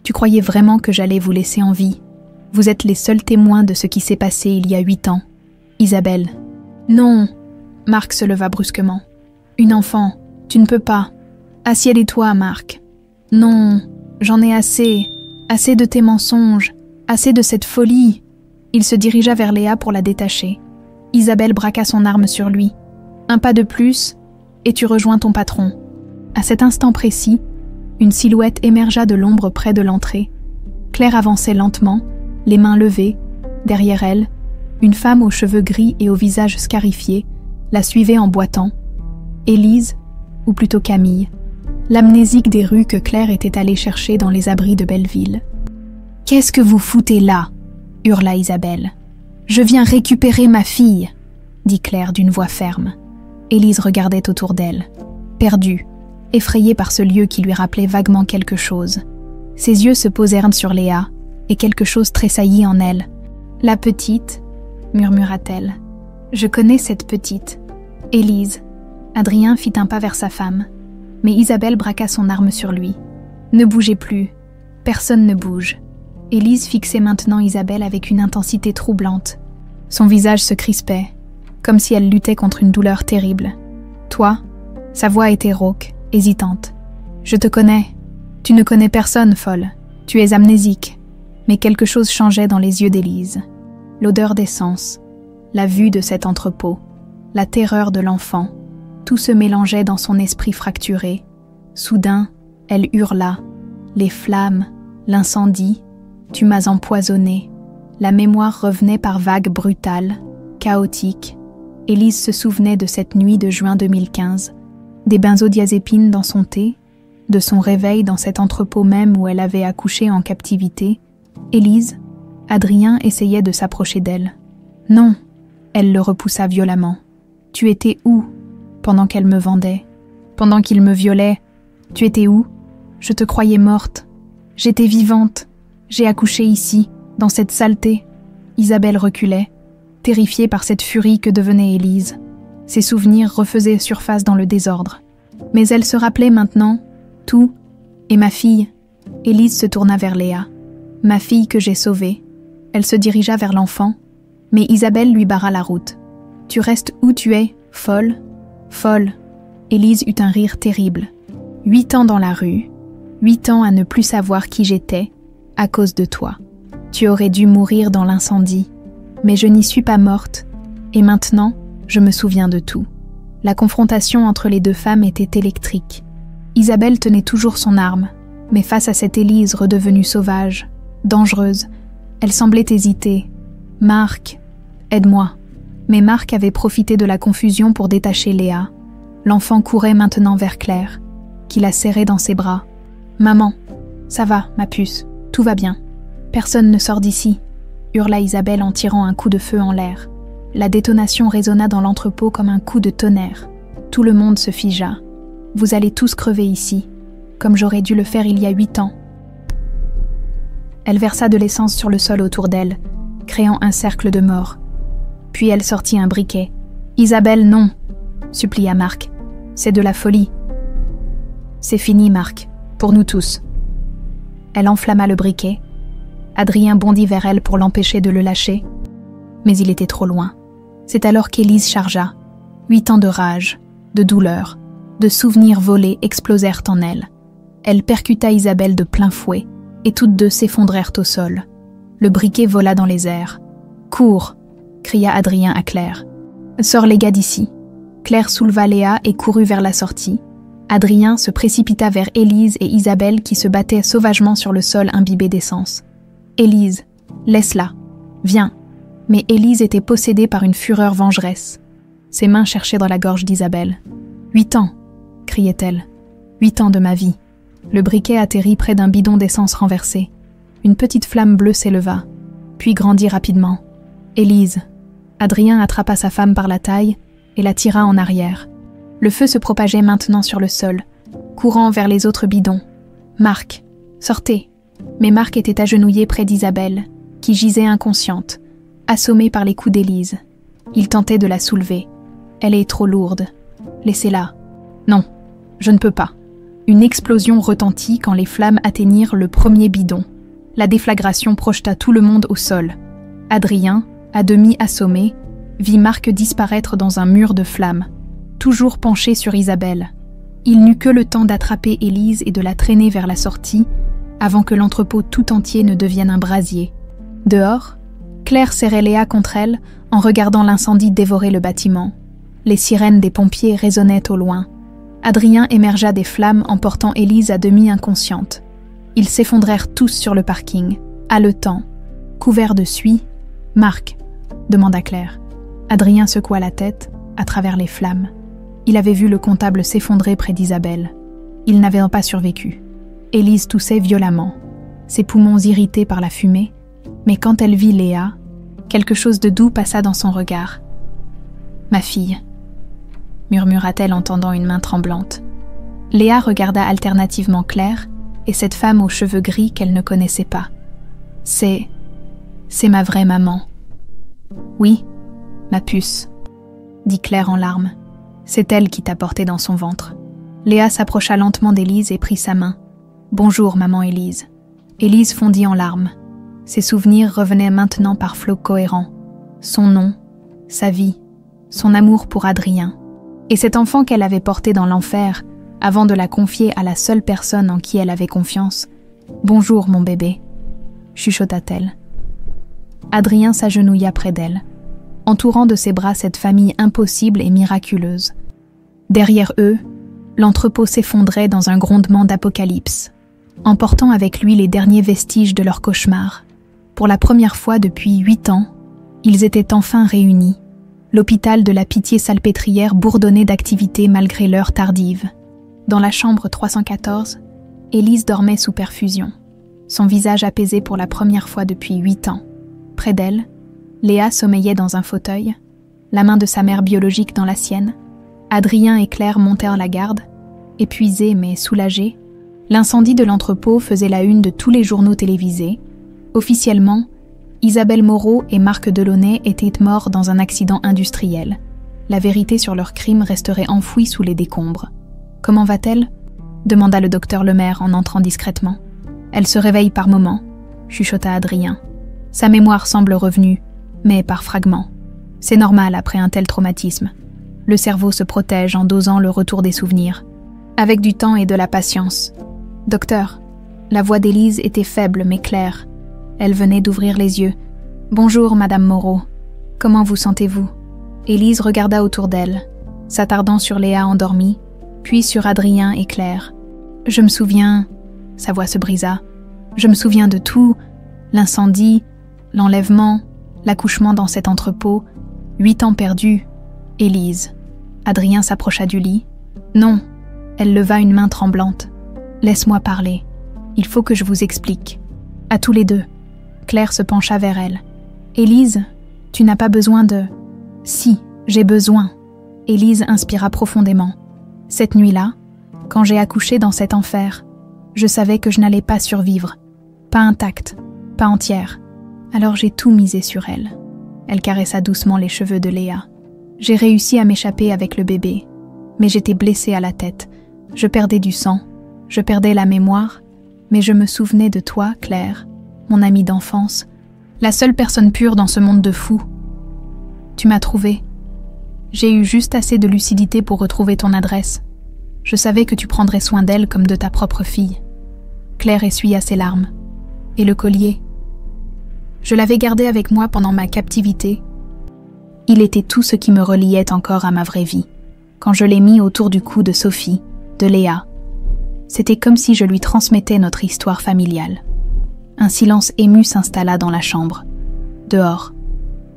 Tu croyais vraiment que j'allais vous laisser en vie. Vous êtes les seuls témoins de ce qui s'est passé il y a 8 ans. Isabelle. Non. Marc se leva brusquement. Une enfant. Tu ne peux pas. Assieds-toi, Marc. Non. J'en ai assez. Assez de tes mensonges. Assez de cette folie. Il se dirigea vers Léa pour la détacher. Isabelle braqua son arme sur lui. Un pas de plus, et tu rejoins ton patron. À cet instant précis, une silhouette émergea de l'ombre près de l'entrée. Claire avançait lentement, les mains levées. Derrière elle, une femme aux cheveux gris et au visage scarifié la suivait en boitant. Élise, ou plutôt Camille, l'amnésique des rues que Claire était allée chercher dans les abris de Belleville. « Qu'est-ce que vous foutez là ?» hurla Isabelle. « Je viens récupérer ma fille !» dit Claire d'une voix ferme. Élise regardait autour d'elle, perdue, effrayée par ce lieu qui lui rappelait vaguement quelque chose. Ses yeux se posèrent sur Léa, et quelque chose tressaillit en elle. « La petite » murmura-t-elle. « Je connais cette petite. » « Élise. » Adrien fit un pas vers sa femme, mais Isabelle braqua son arme sur lui. « Ne bougez plus. Personne ne bouge. » Élise fixait maintenant Isabelle avec une intensité troublante. Son visage se crispait, comme si elle luttait contre une douleur terrible. « Toi » Sa voix était rauque, hésitante. « Je te connais. Tu ne connais personne, folle. Tu es amnésique. » Mais quelque chose changeait dans les yeux d'Élise. L'odeur d'essence, la vue de cet entrepôt, la terreur de l'enfant, tout se mélangeait dans son esprit fracturé. Soudain, elle hurla. Les flammes, l'incendie, tu m'as empoisonné. La mémoire revenait par vagues brutales, chaotiques. Élise se souvenait de cette nuit de juin 2015, des benzodiazépines dans son thé, de son réveil dans cet entrepôt même où elle avait accouché en captivité. Élise, Adrien essayait de s'approcher d'elle. Non, elle le repoussa violemment. Tu étais où pendant qu'elle me vendait? Pendant qu'il me violait? Tu étais où? Je te croyais morte. J'étais vivante. J'ai accouché ici, dans cette saleté. Isabelle reculait, terrifiée par cette furie que devenait Élise. Ses souvenirs refaisaient surface dans le désordre. Mais elle se rappelait maintenant, tout, et ma fille. Élise se tourna vers Léa. Ma fille que j'ai sauvée. Elle se dirigea vers l'enfant, mais Isabelle lui barra la route. Tu restes où tu es, folle? Folle. Élise eut un rire terrible. 8 ans dans la rue, 8 ans à ne plus savoir qui j'étais, à cause de toi. Tu aurais dû mourir dans l'incendie, mais je n'y suis pas morte, et maintenant, je me souviens de tout. La confrontation entre les deux femmes était électrique. Isabelle tenait toujours son arme, mais face à cette Élise redevenue sauvage, dangereuse, elle semblait hésiter. « Marc, aide-moi !» Mais Marc avait profité de la confusion pour détacher Léa. L'enfant courait maintenant vers Claire, qui la serrait dans ses bras. « Maman, ça va, ma puce, tout va bien. Personne ne sort d'ici !» hurla Isabelle en tirant un coup de feu en l'air. La détonation résonna dans l'entrepôt comme un coup de tonnerre. Tout le monde se figea. « Vous allez tous crever ici, comme j'aurais dû le faire il y a 8 ans. » Elle versa de l'essence sur le sol autour d'elle, créant un cercle de mort. Puis elle sortit un briquet. « Isabelle, non !» supplia Marc. « C'est de la folie. »« C'est fini, Marc, pour nous tous. » Elle enflamma le briquet. Adrien bondit vers elle pour l'empêcher de le lâcher. Mais il était trop loin. C'est alors qu'Élise chargea. 8 ans de rage, de douleur, de souvenirs volés explosèrent en elle. Elle percuta Isabelle de plein fouet, et toutes deux s'effondrèrent au sol. Le briquet vola dans les airs. « Cours !» cria Adrien à Claire. « Sors les gars d'ici !» Claire souleva Léa et courut vers la sortie. Adrien se précipita vers Élise et Isabelle qui se battaient sauvagement sur le sol imbibé d'essence. « Élise, laisse-la. Viens !» Mais Élise était possédée par une fureur vengeresse. Ses mains cherchaient dans la gorge d'Isabelle. « 8 ans !» criait-elle. « 8 ans de ma vie !» Le briquet atterrit près d'un bidon d'essence renversé. Une petite flamme bleue s'éleva, puis grandit rapidement. « Élise !» Adrien attrapa sa femme par la taille et la tira en arrière. Le feu se propageait maintenant sur le sol, courant vers les autres bidons. « Marc, sortez !» Mais Marc était agenouillé près d'Isabelle, qui gisait inconsciente, assommée par les coups d'Élise. Il tentait de la soulever. Elle est trop lourde. Laissez-la. Non, je ne peux pas. Une explosion retentit quand les flammes atteignirent le premier bidon. La déflagration projeta tout le monde au sol. Adrien, à demi assommé, vit Marc disparaître dans un mur de flammes, toujours penché sur Isabelle. Il n'eut que le temps d'attraper Élise et de la traîner vers la sortie, avant que l'entrepôt tout entier ne devienne un brasier. Dehors, Claire serrait Léa contre elle en regardant l'incendie dévorer le bâtiment. Les sirènes des pompiers résonnaient au loin. Adrien émergea des flammes en portant Élise à demi inconsciente. Ils s'effondrèrent tous sur le parking, haletants, couverts de suie. « Marc » demanda Claire. Adrien secoua la tête, à travers les flammes. Il avait vu le comptable s'effondrer près d'Isabelle. Il n'avait pas survécu. Élise toussait violemment, ses poumons irrités par la fumée, mais quand elle vit Léa, quelque chose de doux passa dans son regard. « Ma fille » murmura-t-elle en tendant une main tremblante. Léa regarda alternativement Claire et cette femme aux cheveux gris qu'elle ne connaissait pas. « C'est ma vraie maman. »« Oui, ma puce, » dit Claire en larmes. « C'est elle qui t'a porté dans son ventre. » Léa s'approcha lentement d'Élise et prit sa main. « Bonjour, maman Élise. » Élise fondit en larmes. Ses souvenirs revenaient maintenant par flots cohérents. Son nom, sa vie, son amour pour Adrien. Et cet enfant qu'elle avait porté dans l'enfer, avant de la confier à la seule personne en qui elle avait confiance. « Bonjour, mon bébé », chuchota-t-elle. Adrien s'agenouilla près d'elle, entourant de ses bras cette famille impossible et miraculeuse. Derrière eux, l'entrepôt s'effondrait dans un grondement d'apocalypse, emportant avec lui les derniers vestiges de leur cauchemar. Pour la première fois depuis 8 ans, ils étaient enfin réunis. L'hôpital de la Pitié-Salpêtrière bourdonnait d'activité malgré l'heure tardive. Dans la chambre 314, Élise dormait sous perfusion, son visage apaisé pour la première fois depuis 8 ans. Près d'elle, Léa sommeillait dans un fauteuil, la main de sa mère biologique dans la sienne. Adrien et Claire montèrent la garde, épuisés mais soulagés. L'incendie de l'entrepôt faisait la une de tous les journaux télévisés. Officiellement, Isabelle Moreau et Marc Delaunay étaient morts dans un accident industriel. La vérité sur leur crime resterait enfouie sous les décombres. « Comment va-t-elle » demanda le docteur Lemaire en entrant discrètement. « Elle se réveille par moments » chuchota Adrien. Sa mémoire semble revenue, mais par fragments. C'est normal après un tel traumatisme. Le cerveau se protège en dosant le retour des souvenirs. Avec du temps et de la patience. « Docteur » La voix d'Élise était faible mais claire. Elle venait d'ouvrir les yeux. « Bonjour, Madame Moreau. Comment vous sentez-vous » Élise regarda autour d'elle, s'attardant sur Léa endormie, puis sur Adrien et Claire. « Je me souviens... » Sa voix se brisa. « Je me souviens de tout, l'incendie, l'enlèvement, l'accouchement dans cet entrepôt, 8 ans perdus. Élise. » Adrien s'approcha du lit. « Non. » Elle leva une main tremblante. « Laisse-moi parler. Il faut que je vous explique. À tous les deux. » Claire se pencha vers elle. « Élise, tu n'as pas besoin de... » « Si, j'ai besoin. » Élise inspira profondément. « Cette nuit-là, quand j'ai accouché dans cet enfer, je savais que je n'allais pas survivre. Pas intacte, pas entière. Alors j'ai tout misé sur elle. » Elle caressa doucement les cheveux de Léa. « J'ai réussi à m'échapper avec le bébé, mais j'étais blessée à la tête. Je perdais du sang, je perdais la mémoire, mais je me souvenais de toi, Claire, mon amie d'enfance, la seule personne pure dans ce monde de fous. Tu m'as trouvée. J'ai eu juste assez de lucidité pour retrouver ton adresse. Je savais que tu prendrais soin d'elle comme de ta propre fille. » Claire essuya ses larmes. « Et le collier ? Je l'avais gardé avec moi pendant ma captivité. Il était tout ce qui me reliait encore à ma vraie vie. Quand je l'ai mis autour du cou de Sophie, de Léa, c'était comme si je lui transmettais notre histoire familiale. » Un silence ému s'installa dans la chambre. Dehors,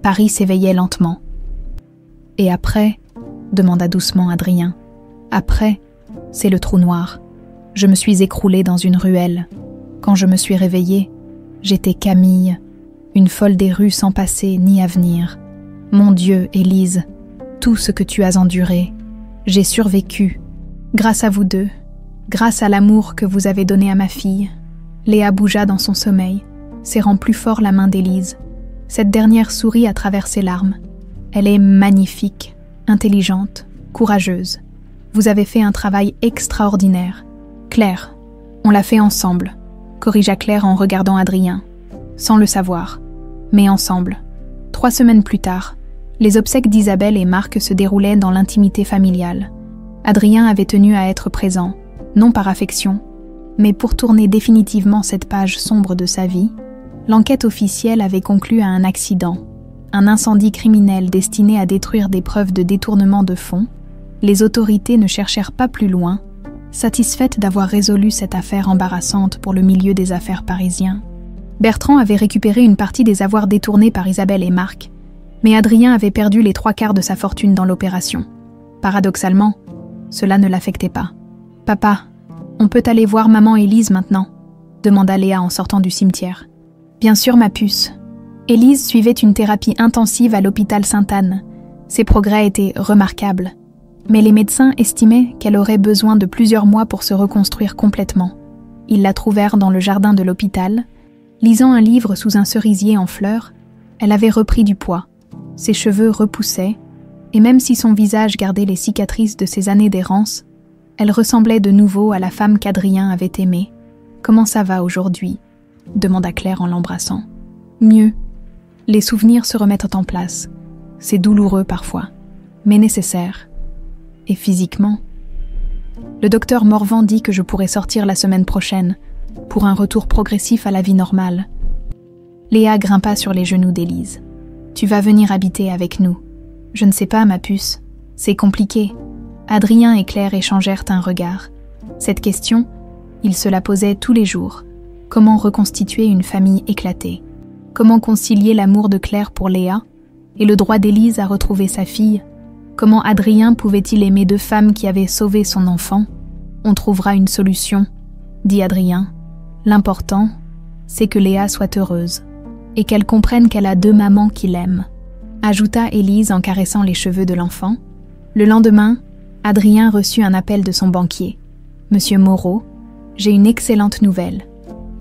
Paris s'éveillait lentement. « Et après » demanda doucement Adrien. « Après, c'est le trou noir. Je me suis écroulée dans une ruelle. Quand je me suis réveillée, j'étais Camille, une folle des rues sans passé ni avenir. Mon Dieu, Élise, tout ce que tu as enduré, j'ai survécu. Grâce à vous deux, grâce à l'amour que vous avez donné à ma fille. » Léa bougea dans son sommeil, serrant plus fort la main d'Élise. Cette dernière sourit à travers ses larmes. « Elle est magnifique, intelligente, courageuse. Vous avez fait un travail extraordinaire. Claire, on l'a fait ensemble, corrigea Claire en regardant Adrien, sans le savoir, mais ensemble. 3 semaines plus tard, les obsèques d'Isabelle et Marc se déroulaient dans l'intimité familiale. Adrien avait tenu à être présent, non par affection, mais pour tourner définitivement cette page sombre de sa vie. L'enquête officielle avait conclu à un accident, un incendie criminel destiné à détruire des preuves de détournement de fonds. Les autorités ne cherchèrent pas plus loin, satisfaites d'avoir résolu cette affaire embarrassante pour le milieu des affaires parisiens. Bertrand avait récupéré une partie des avoirs détournés par Isabelle et Marc, mais Adrien avait perdu les 3/4 de sa fortune dans l'opération. Paradoxalement, cela ne l'affectait pas. « Papa, on peut aller voir maman Élise maintenant ?» demanda Léa en sortant du cimetière. « Bien sûr, ma puce. » Élise suivait une thérapie intensive à l'hôpital Sainte-Anne. Ses progrès étaient remarquables. Mais les médecins estimaient qu'elle aurait besoin de plusieurs mois pour se reconstruire complètement. Ils la trouvèrent dans le jardin de l'hôpital. Lisant un livre sous un cerisier en fleurs, elle avait repris du poids. Ses cheveux repoussaient, et même si son visage gardait les cicatrices de ses années d'errance, elle ressemblait de nouveau à la femme qu'Adrien avait aimée. « Comment ça va aujourd'hui ?» demanda Claire en l'embrassant. « Mieux. Les souvenirs se remettent en place. C'est douloureux parfois, mais nécessaire. Et physiquement. Le docteur Morvan dit que je pourrais sortir la semaine prochaine, pour un retour progressif à la vie normale. » Léa grimpa sur les genoux d'Élise. « Tu vas venir habiter avec nous. » « Je ne sais pas, ma puce. C'est compliqué. » Adrien et Claire échangèrent un regard. Cette question, ils se la posaient tous les jours. Comment reconstituer une famille éclatée? Comment concilier l'amour de Claire pour Léa et le droit d'Élise à retrouver sa fille? Comment Adrien pouvait-il aimer 2 femmes qui avaient sauvé son enfant? « On trouvera une solution, » dit Adrien. « L'important, c'est que Léa soit heureuse et qu'elle comprenne qu'elle a 2 mamans qui l'aiment. » Ajouta Élise en caressant les cheveux de l'enfant. Le lendemain, Adrien reçut un appel de son banquier. « Monsieur Moreau, j'ai une excellente nouvelle.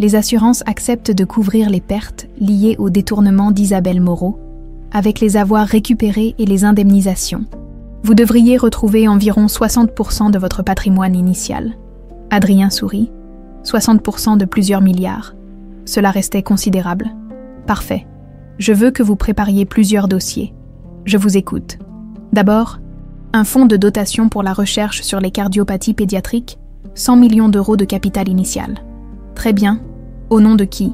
Les assurances acceptent de couvrir les pertes liées au détournement d'Isabelle Moreau, avec les avoirs récupérés et les indemnisations. Vous devriez retrouver environ 60% de votre patrimoine initial. » Adrien sourit. 60% de plusieurs milliards. Cela restait considérable. « Parfait. Je veux que vous prépariez plusieurs dossiers. Je vous écoute. D'abord, un fonds de dotation pour la recherche sur les cardiopathies pédiatriques, 100 millions d'euros de capital initial. Très bien. Au nom de qui?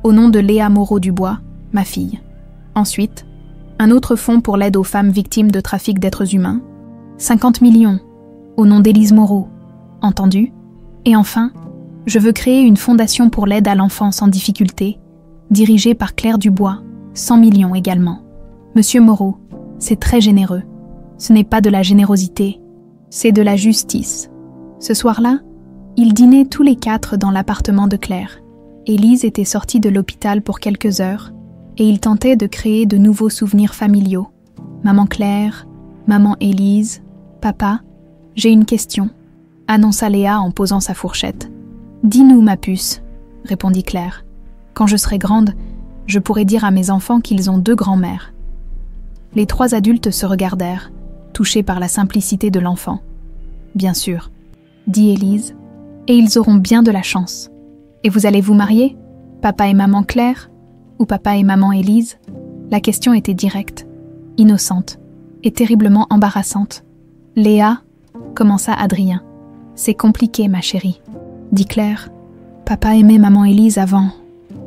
Au nom de Léa Moreau-Dubois, ma fille. Ensuite, un autre fonds pour l'aide aux femmes victimes de trafic d'êtres humains, 50 millions, au nom d'Élise Moreau. Entendu? Et enfin, je veux créer une fondation pour l'aide à l'enfance en difficulté, dirigée par Claire Dubois, 100 millions également. Monsieur Moreau, c'est très généreux. Ce n'est pas de la générosité, c'est de la justice. » Ce soir-là, ils dînaient tous les 4 dans l'appartement de Claire. Élise était sortie de l'hôpital pour quelques heures et ils tentaient de créer de nouveaux souvenirs familiaux. Maman Claire, maman Élise, papa, j'ai une question, annonça Léa en posant sa fourchette. Dis-nous, ma puce, répondit Claire. Quand je serai grande, je pourrai dire à mes enfants qu'ils ont 2 grands-mères. Les 3 adultes se regardèrent, touchés par la simplicité de l'enfant. Bien sûr, dit Élise, et ils auront bien de la chance. Et vous allez vous marier, papa et maman Claire, ou papa et maman Élise? La question était directe, innocente, et terriblement embarrassante. Léa, commença Adrien. C'est compliqué, ma chérie, dit Claire. Papa aimait maman Élise avant,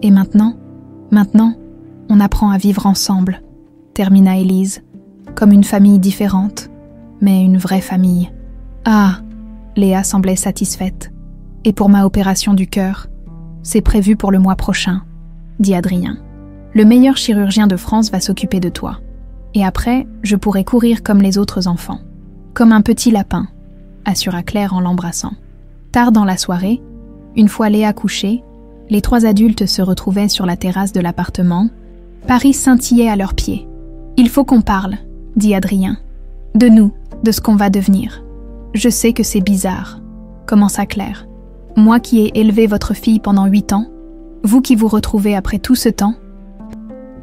et maintenant, on apprend à vivre ensemble, termina Élise, comme une famille différente, mais une vraie famille. Ah, Léa semblait satisfaite. Et pour ma opération du cœur, c'est prévu pour le mois prochain, dit Adrien. Le meilleur chirurgien de France va s'occuper de toi. Et après, je pourrai courir comme les autres enfants. Comme un petit lapin, assura Claire en l'embrassant. Tard dans la soirée, une fois Léa couchée, les 3 adultes se retrouvaient sur la terrasse de l'appartement. Paris scintillait à leurs pieds. « Il faut qu'on parle, » dit Adrien. « De nous, de ce qu'on va devenir. Je sais que c'est bizarre, » commença Claire. « Moi qui ai élevé votre fille pendant 8 ans, vous qui vous retrouvez après tout ce temps. »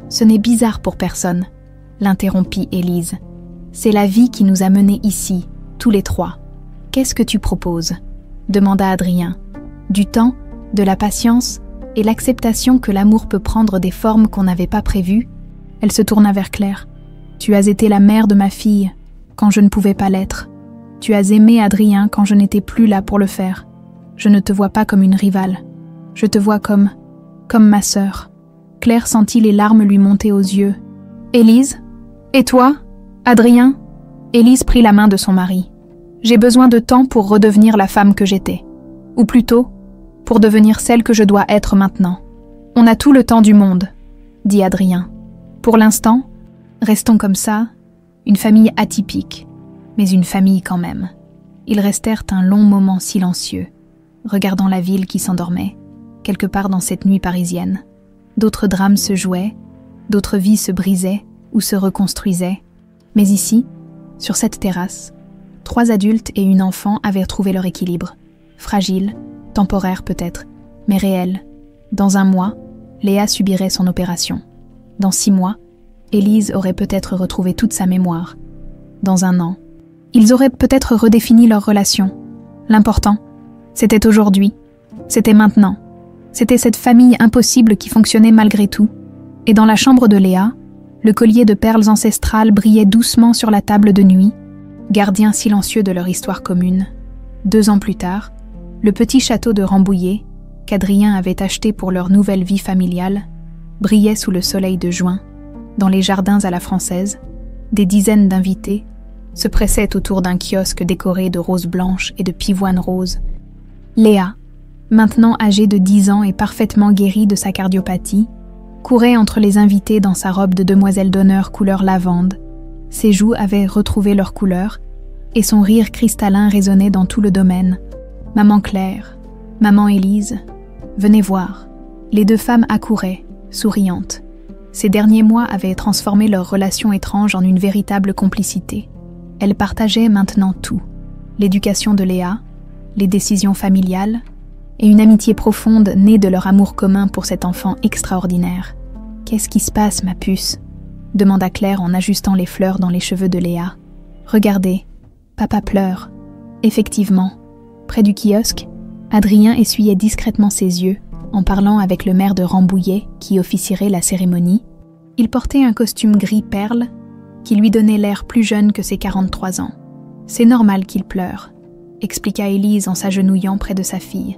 « Ce n'est bizarre pour personne, » l'interrompit Élise. « C'est la vie qui nous a menés ici, tous les trois. Qu'est-ce que tu proposes ? Demanda Adrien. Du temps, de la patience et l'acceptation que l'amour peut prendre des formes qu'on n'avait pas prévues. Elle se tourna vers Claire. Tu as été la mère de ma fille quand je ne pouvais pas l'être. Tu as aimé Adrien quand je n'étais plus là pour le faire. Je ne te vois pas comme une rivale. Je te vois comme ma sœur. Claire sentit les larmes lui monter aux yeux. Élise ? Et toi ? Adrien ? Élise prit la main de son mari. J'ai besoin de temps pour redevenir la femme que j'étais. Ou plutôt, pour devenir celle que je dois être maintenant. On a tout le temps du monde, dit Adrien. Pour l'instant, restons comme ça, une famille atypique, mais une famille quand même. Ils restèrent un long moment silencieux, regardant la ville qui s'endormait, quelque part dans cette nuit parisienne. D'autres drames se jouaient, d'autres vies se brisaient ou se reconstruisaient. Mais ici, sur cette terrasse, 3 adultes et une enfant avaient retrouvé leur équilibre. Fragile, temporaire peut-être, mais réel. Dans un mois, Léa subirait son opération. Dans 6 mois, Élise aurait peut-être retrouvé toute sa mémoire. Dans 1 an, ils auraient peut-être redéfini leur relation. L'important, c'était aujourd'hui, c'était maintenant. C'était cette famille impossible qui fonctionnait malgré tout. Et dans la chambre de Léa, le collier de perles ancestrales brillait doucement sur la table de nuit, gardien silencieux de leur histoire commune. 2 ans plus tard, le petit château de Rambouillet, qu'Adrien avait acheté pour leur nouvelle vie familiale, brillait sous le soleil de juin. Dans les jardins à la française, des dizaines d'invités se pressaient autour d'un kiosque décoré de roses blanches et de pivoines roses. Léa, maintenant âgée de 10 ans et parfaitement guérie de sa cardiopathie, courait entre les invités dans sa robe de demoiselle d'honneur couleur lavande. Ses joues avaient retrouvé leur couleur et son rire cristallin résonnait dans tout le domaine. Maman Claire, maman Élise, venez voir. Les 2 femmes accouraient, souriantes. Ces derniers mois avaient transformé leur relation étrange en une véritable complicité. Elles partageaient maintenant tout. L'éducation de Léa, les décisions familiales, et une amitié profonde née de leur amour commun pour cet enfant extraordinaire. « Qu'est-ce qui se passe, ma puce ?» demanda Claire en ajustant les fleurs dans les cheveux de Léa. « Regardez, papa pleure. » Effectivement, près du kiosque, Adrien essuyait discrètement ses yeux en parlant avec le maire de Rambouillet qui officierait la cérémonie. Il portait un costume gris perle qui lui donnait l'air plus jeune que ses 43 ans. « C'est normal qu'il pleure », expliqua Élise en s'agenouillant près de sa fille.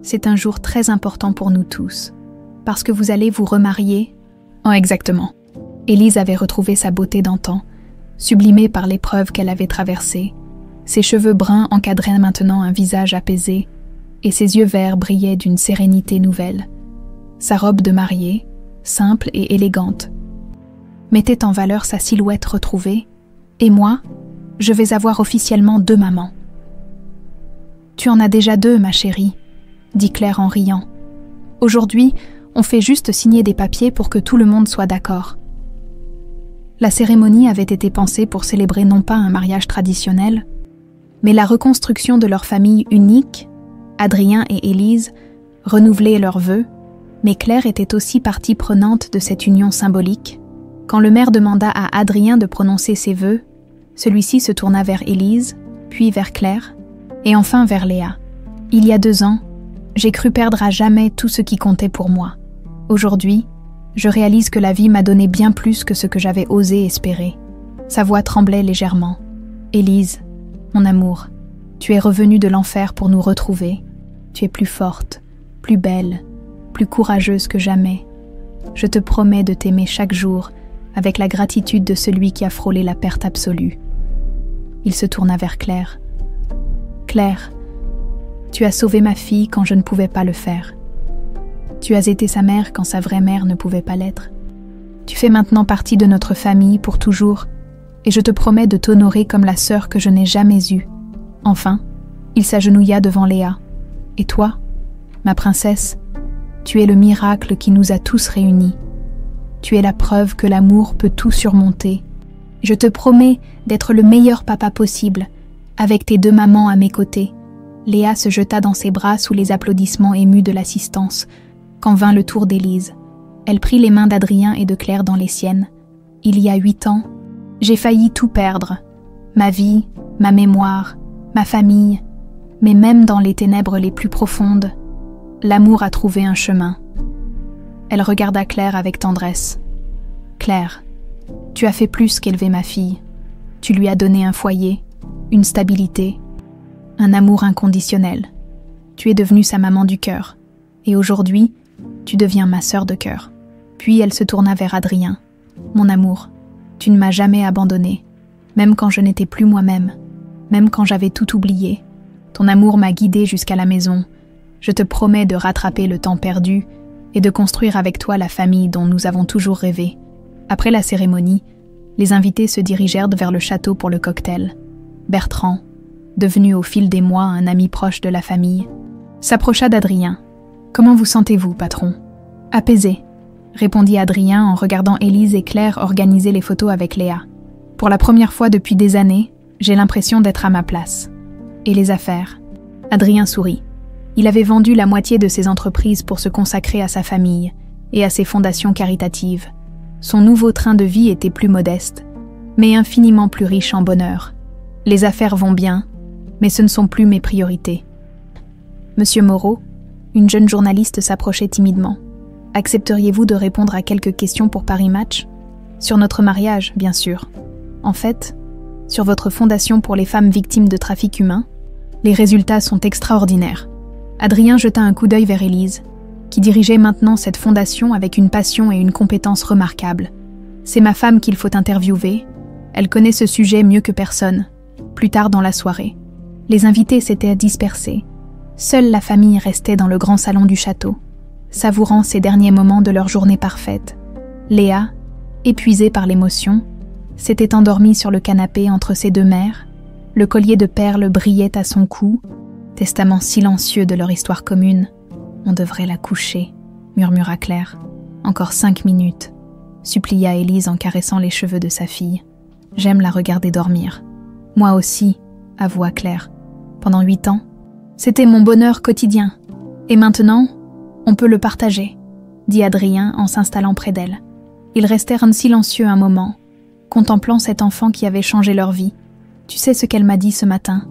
« C'est un jour très important pour nous tous, parce que vous allez vous remarier. » Oh, exactement. Élise avait retrouvé sa beauté d'antan, sublimée par l'épreuve qu'elle avait traversée. Ses cheveux bruns encadraient maintenant un visage apaisé, et ses yeux verts brillaient d'une sérénité nouvelle. Sa robe de mariée, simple et élégante, mettait en valeur sa silhouette retrouvée, et moi, je vais avoir officiellement 2 mamans. « Tu en as déjà 2, ma chérie, » dit Claire en riant. « Aujourd'hui, on fait juste signer des papiers pour que tout le monde soit d'accord. » La cérémonie avait été pensée pour célébrer non pas un mariage traditionnel, mais la reconstruction de leur famille unique. Adrien et Élise renouvelaient leurs vœux, mais Claire était aussi partie prenante de cette union symbolique. Quand le maire demanda à Adrien de prononcer ses vœux, celui-ci se tourna vers Élise, puis vers Claire, et enfin vers Léa. « Il y a 2 ans, j'ai cru perdre à jamais tout ce qui comptait pour moi. Aujourd'hui, je réalise que la vie m'a donné bien plus que ce que j'avais osé espérer. » Sa voix tremblait légèrement. « Élise, mon amour, tu es revenue de l'enfer pour nous retrouver. Tu es plus forte, plus belle, plus courageuse que jamais. Je te promets de t'aimer chaque jour avec la gratitude de celui qui a frôlé la perte absolue. » Il se tourna vers Claire. « Claire, tu as sauvé ma fille quand je ne pouvais pas le faire. Tu as été sa mère quand sa vraie mère ne pouvait pas l'être. Tu fais maintenant partie de notre famille pour toujours, et je te promets de t'honorer comme la sœur que je n'ai jamais eue. » Enfin, il s'agenouilla devant Léa. « Et toi, ma princesse, tu es le miracle qui nous a tous réunis. Tu es la preuve que l'amour peut tout surmonter. Je te promets d'être le meilleur papa possible, avec tes 2 mamans à mes côtés. » Léa se jeta dans ses bras sous les applaudissements émus de l'assistance, quand vint le tour d'Élise. Elle prit les mains d'Adrien et de Claire dans les siennes. « Il y a 8 ans, J'ai failli tout perdre. Ma vie, ma mémoire, ma famille, mais même dans les ténèbres les plus profondes, l'amour a trouvé un chemin. » Elle regarda Claire avec tendresse. « Claire, tu as fait plus qu'élever ma fille. Tu lui as donné un foyer, une stabilité, un amour inconditionnel. Tu es devenue sa maman du cœur. Et aujourd'hui, tu deviens ma sœur de cœur. » Puis elle se tourna vers Adrien. « Mon amour, tu ne m'as jamais abandonnée, même quand je n'étais plus moi-même, même quand j'avais tout oublié. Ton amour m'a guidée jusqu'à la maison. Je te promets de rattraper le temps perdu et de construire avec toi la famille dont nous avons toujours rêvé. » Après la cérémonie, les invités se dirigèrent vers le château pour le cocktail. Bertrand, devenu au fil des mois un ami proche de la famille, s'approcha d'Adrien. « Comment vous sentez-vous, patron ?»« Apaisé », répondit Adrien en regardant Élise et Claire organiser les photos avec Léa. « Pour la première fois depuis des années, j'ai l'impression d'être à ma place. » « Et les affaires ?» Adrien sourit. Il avait vendu la moitié de ses entreprises pour se consacrer à sa famille et à ses fondations caritatives. Son nouveau train de vie était plus modeste, mais infiniment plus riche en bonheur. Les affaires vont bien, mais ce ne sont plus mes priorités. Monsieur Moreau, une jeune journaliste s'approchait timidement. « Accepteriez-vous de répondre à quelques questions pour Paris Match ? Sur notre mariage, bien sûr. En fait, sur votre fondation pour les femmes victimes de trafic humain, les résultats sont extraordinaires. » Adrien jeta un coup d'œil vers Élise, qui dirigeait maintenant cette fondation avec une passion et une compétence remarquables. « C'est ma femme qu'il faut interviewer. Elle connaît ce sujet mieux que personne. » Plus tard dans la soirée, les invités s'étaient dispersés. Seule la famille restait dans le grand salon du château, savourant ces derniers moments de leur journée parfaite. Léa, épuisée par l'émotion, s'était endormie sur le canapé entre ses deux mères. Le collier de perles brillait à son cou, testament silencieux de leur histoire commune. « On devrait la coucher », murmura Claire. « Encore 5 minutes », supplia Élise en caressant les cheveux de sa fille. « J'aime la regarder dormir. »« Moi aussi », avoua Claire. « Pendant 8 ans, c'était mon bonheur quotidien. Et maintenant, on peut le partager », dit Adrien en s'installant près d'elle. Ils restèrent silencieux un moment, contemplant cet enfant qui avait changé leur vie. « Tu sais ce qu'elle m'a dit ce matin ?»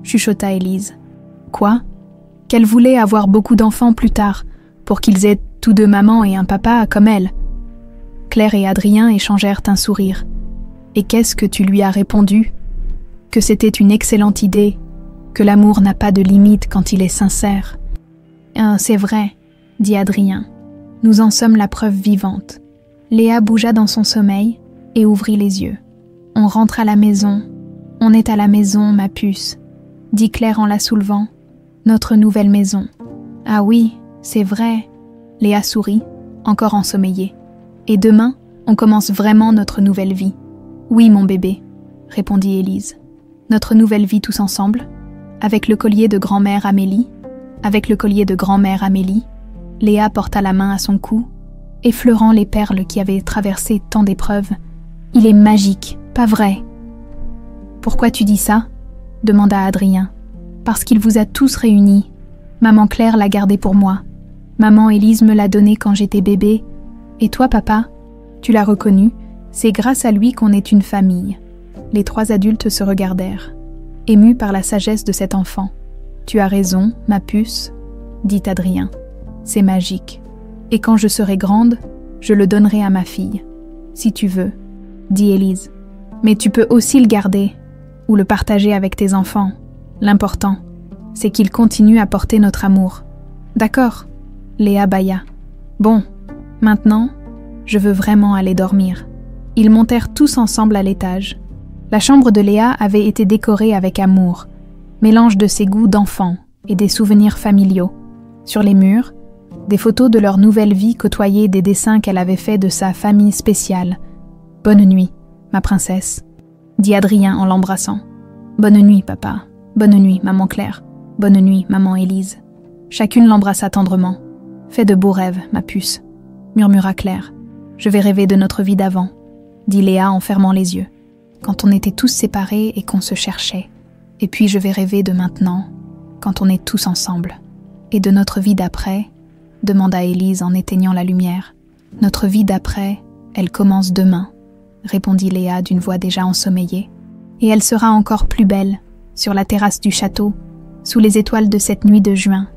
chuchota Élise. « Quoi ? Qu'elle voulait avoir beaucoup d'enfants plus tard, pour qu'ils aient tous deux maman et un papa comme elle. » Claire et Adrien échangèrent un sourire. « Et qu'est-ce que tu lui as répondu ? Que c'était une excellente idée, que l'amour n'a pas de limite quand il est sincère. »« C'est vrai, » dit Adrien. « Nous en sommes la preuve vivante. » Léa bougea dans son sommeil et ouvrit les yeux. « On rentre à la maison. On est à la maison, ma puce, » dit Claire en la soulevant. « Notre nouvelle maison. »« Ah oui, c'est vrai. » Léa sourit, encore ensommeillée. « Et demain, on commence vraiment notre nouvelle vie. »« Oui, mon bébé, » répondit Élise. « Notre nouvelle vie tous ensemble, avec le collier de grand-mère Amélie. » Avec le collier de grand-mère Amélie, Léa porta la main à son cou, effleurant les perles qui avaient traversé tant d'épreuves. « Il est magique, pas vrai ?»« Pourquoi tu dis ça ?» demanda Adrien. « Parce qu'il vous a tous réunis. Maman Claire l'a gardé pour moi. Maman Élise me l'a donné quand j'étais bébé. Et toi, papa, tu l'as reconnu, c'est grâce à lui qu'on est une famille. » Les 3 adultes se regardèrent, émus par la sagesse de cet enfant. « Tu as raison, ma puce, » dit Adrien. « C'est magique. Et quand je serai grande, je le donnerai à ma fille. Si tu veux, » dit Élise. « Mais tu peux aussi le garder, ou le partager avec tes enfants. L'important, c'est qu'ils continuent à porter notre amour. »« D'accord, » Léa bâilla. « Bon, maintenant, je veux vraiment aller dormir. » Ils montèrent tous ensemble à l'étage. La chambre de Léa avait été décorée avec amour, mélange de ses goûts d'enfant et des souvenirs familiaux. Sur les murs, des photos de leur nouvelle vie côtoyaient des dessins qu'elle avait faits de sa famille spéciale. « Bonne nuit, ma princesse, » dit Adrien en l'embrassant. « Bonne nuit, papa. Bonne nuit, maman Claire. Bonne nuit, maman Élise. » Chacune l'embrassa tendrement. « Fais de beaux rêves, ma puce, » murmura Claire. « Je vais rêver de notre vie d'avant, » dit Léa en fermant les yeux. « Quand on était tous séparés et qu'on se cherchait. Et puis je vais rêver de maintenant, quand on est tous ensemble. Et de notre vie d'après, » demanda Élise en éteignant la lumière. « Notre vie d'après, elle commence demain. répondit Léa d'une voix déjà ensommeillée. « Et elle sera encore plus belle, sur la terrasse du château, sous les étoiles de cette nuit de juin. »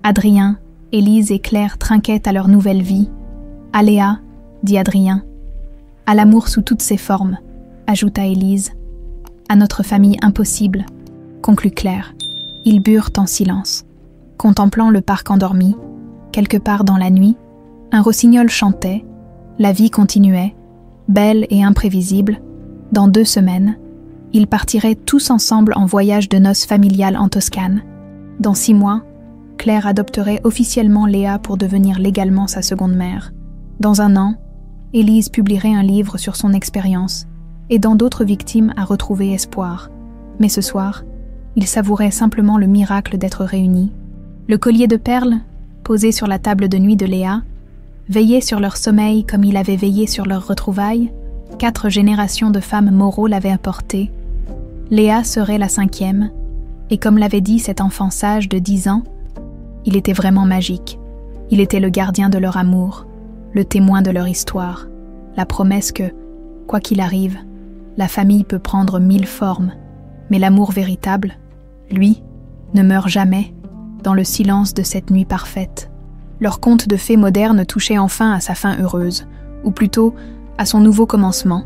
Adrien, Élise et Claire trinquaient à leur nouvelle vie. « À Léa, » dit Adrien. « À l'amour sous toutes ses formes, » ajouta Élise. « À notre famille impossible, » conclut Claire. Ils burent en silence. Contemplant le parc endormi, quelque part dans la nuit, un rossignol chantait, la vie continuait, belle et imprévisible. Dans 2 semaines, ils partiraient tous ensemble en voyage de noces familiales en Toscane. Dans 6 mois, Claire adopterait officiellement Léa pour devenir légalement sa seconde mère. Dans 1 an, Élise publierait un livre sur son expérience, aidant d'autres victimes à retrouver espoir. Mais ce soir, ils savouraient simplement le miracle d'être réunis. Le collier de perles, posé sur la table de nuit de Léa, veillait sur leur sommeil comme il avait veillé sur leur retrouvailles. 4 générations de femmes Moreau l'avaient apporté. Léa serait la 5e, et comme l'avait dit cet enfant sage de 10 ans, il était vraiment magique. Il était le gardien de leur amour, le témoin de leur histoire, la promesse que, quoi qu'il arrive, la famille peut prendre 1000 formes, mais l'amour véritable, lui, ne meurt jamais, dans le silence de cette nuit parfaite. Leur conte de fées moderne touchait enfin à sa fin heureuse, ou plutôt à son nouveau commencement.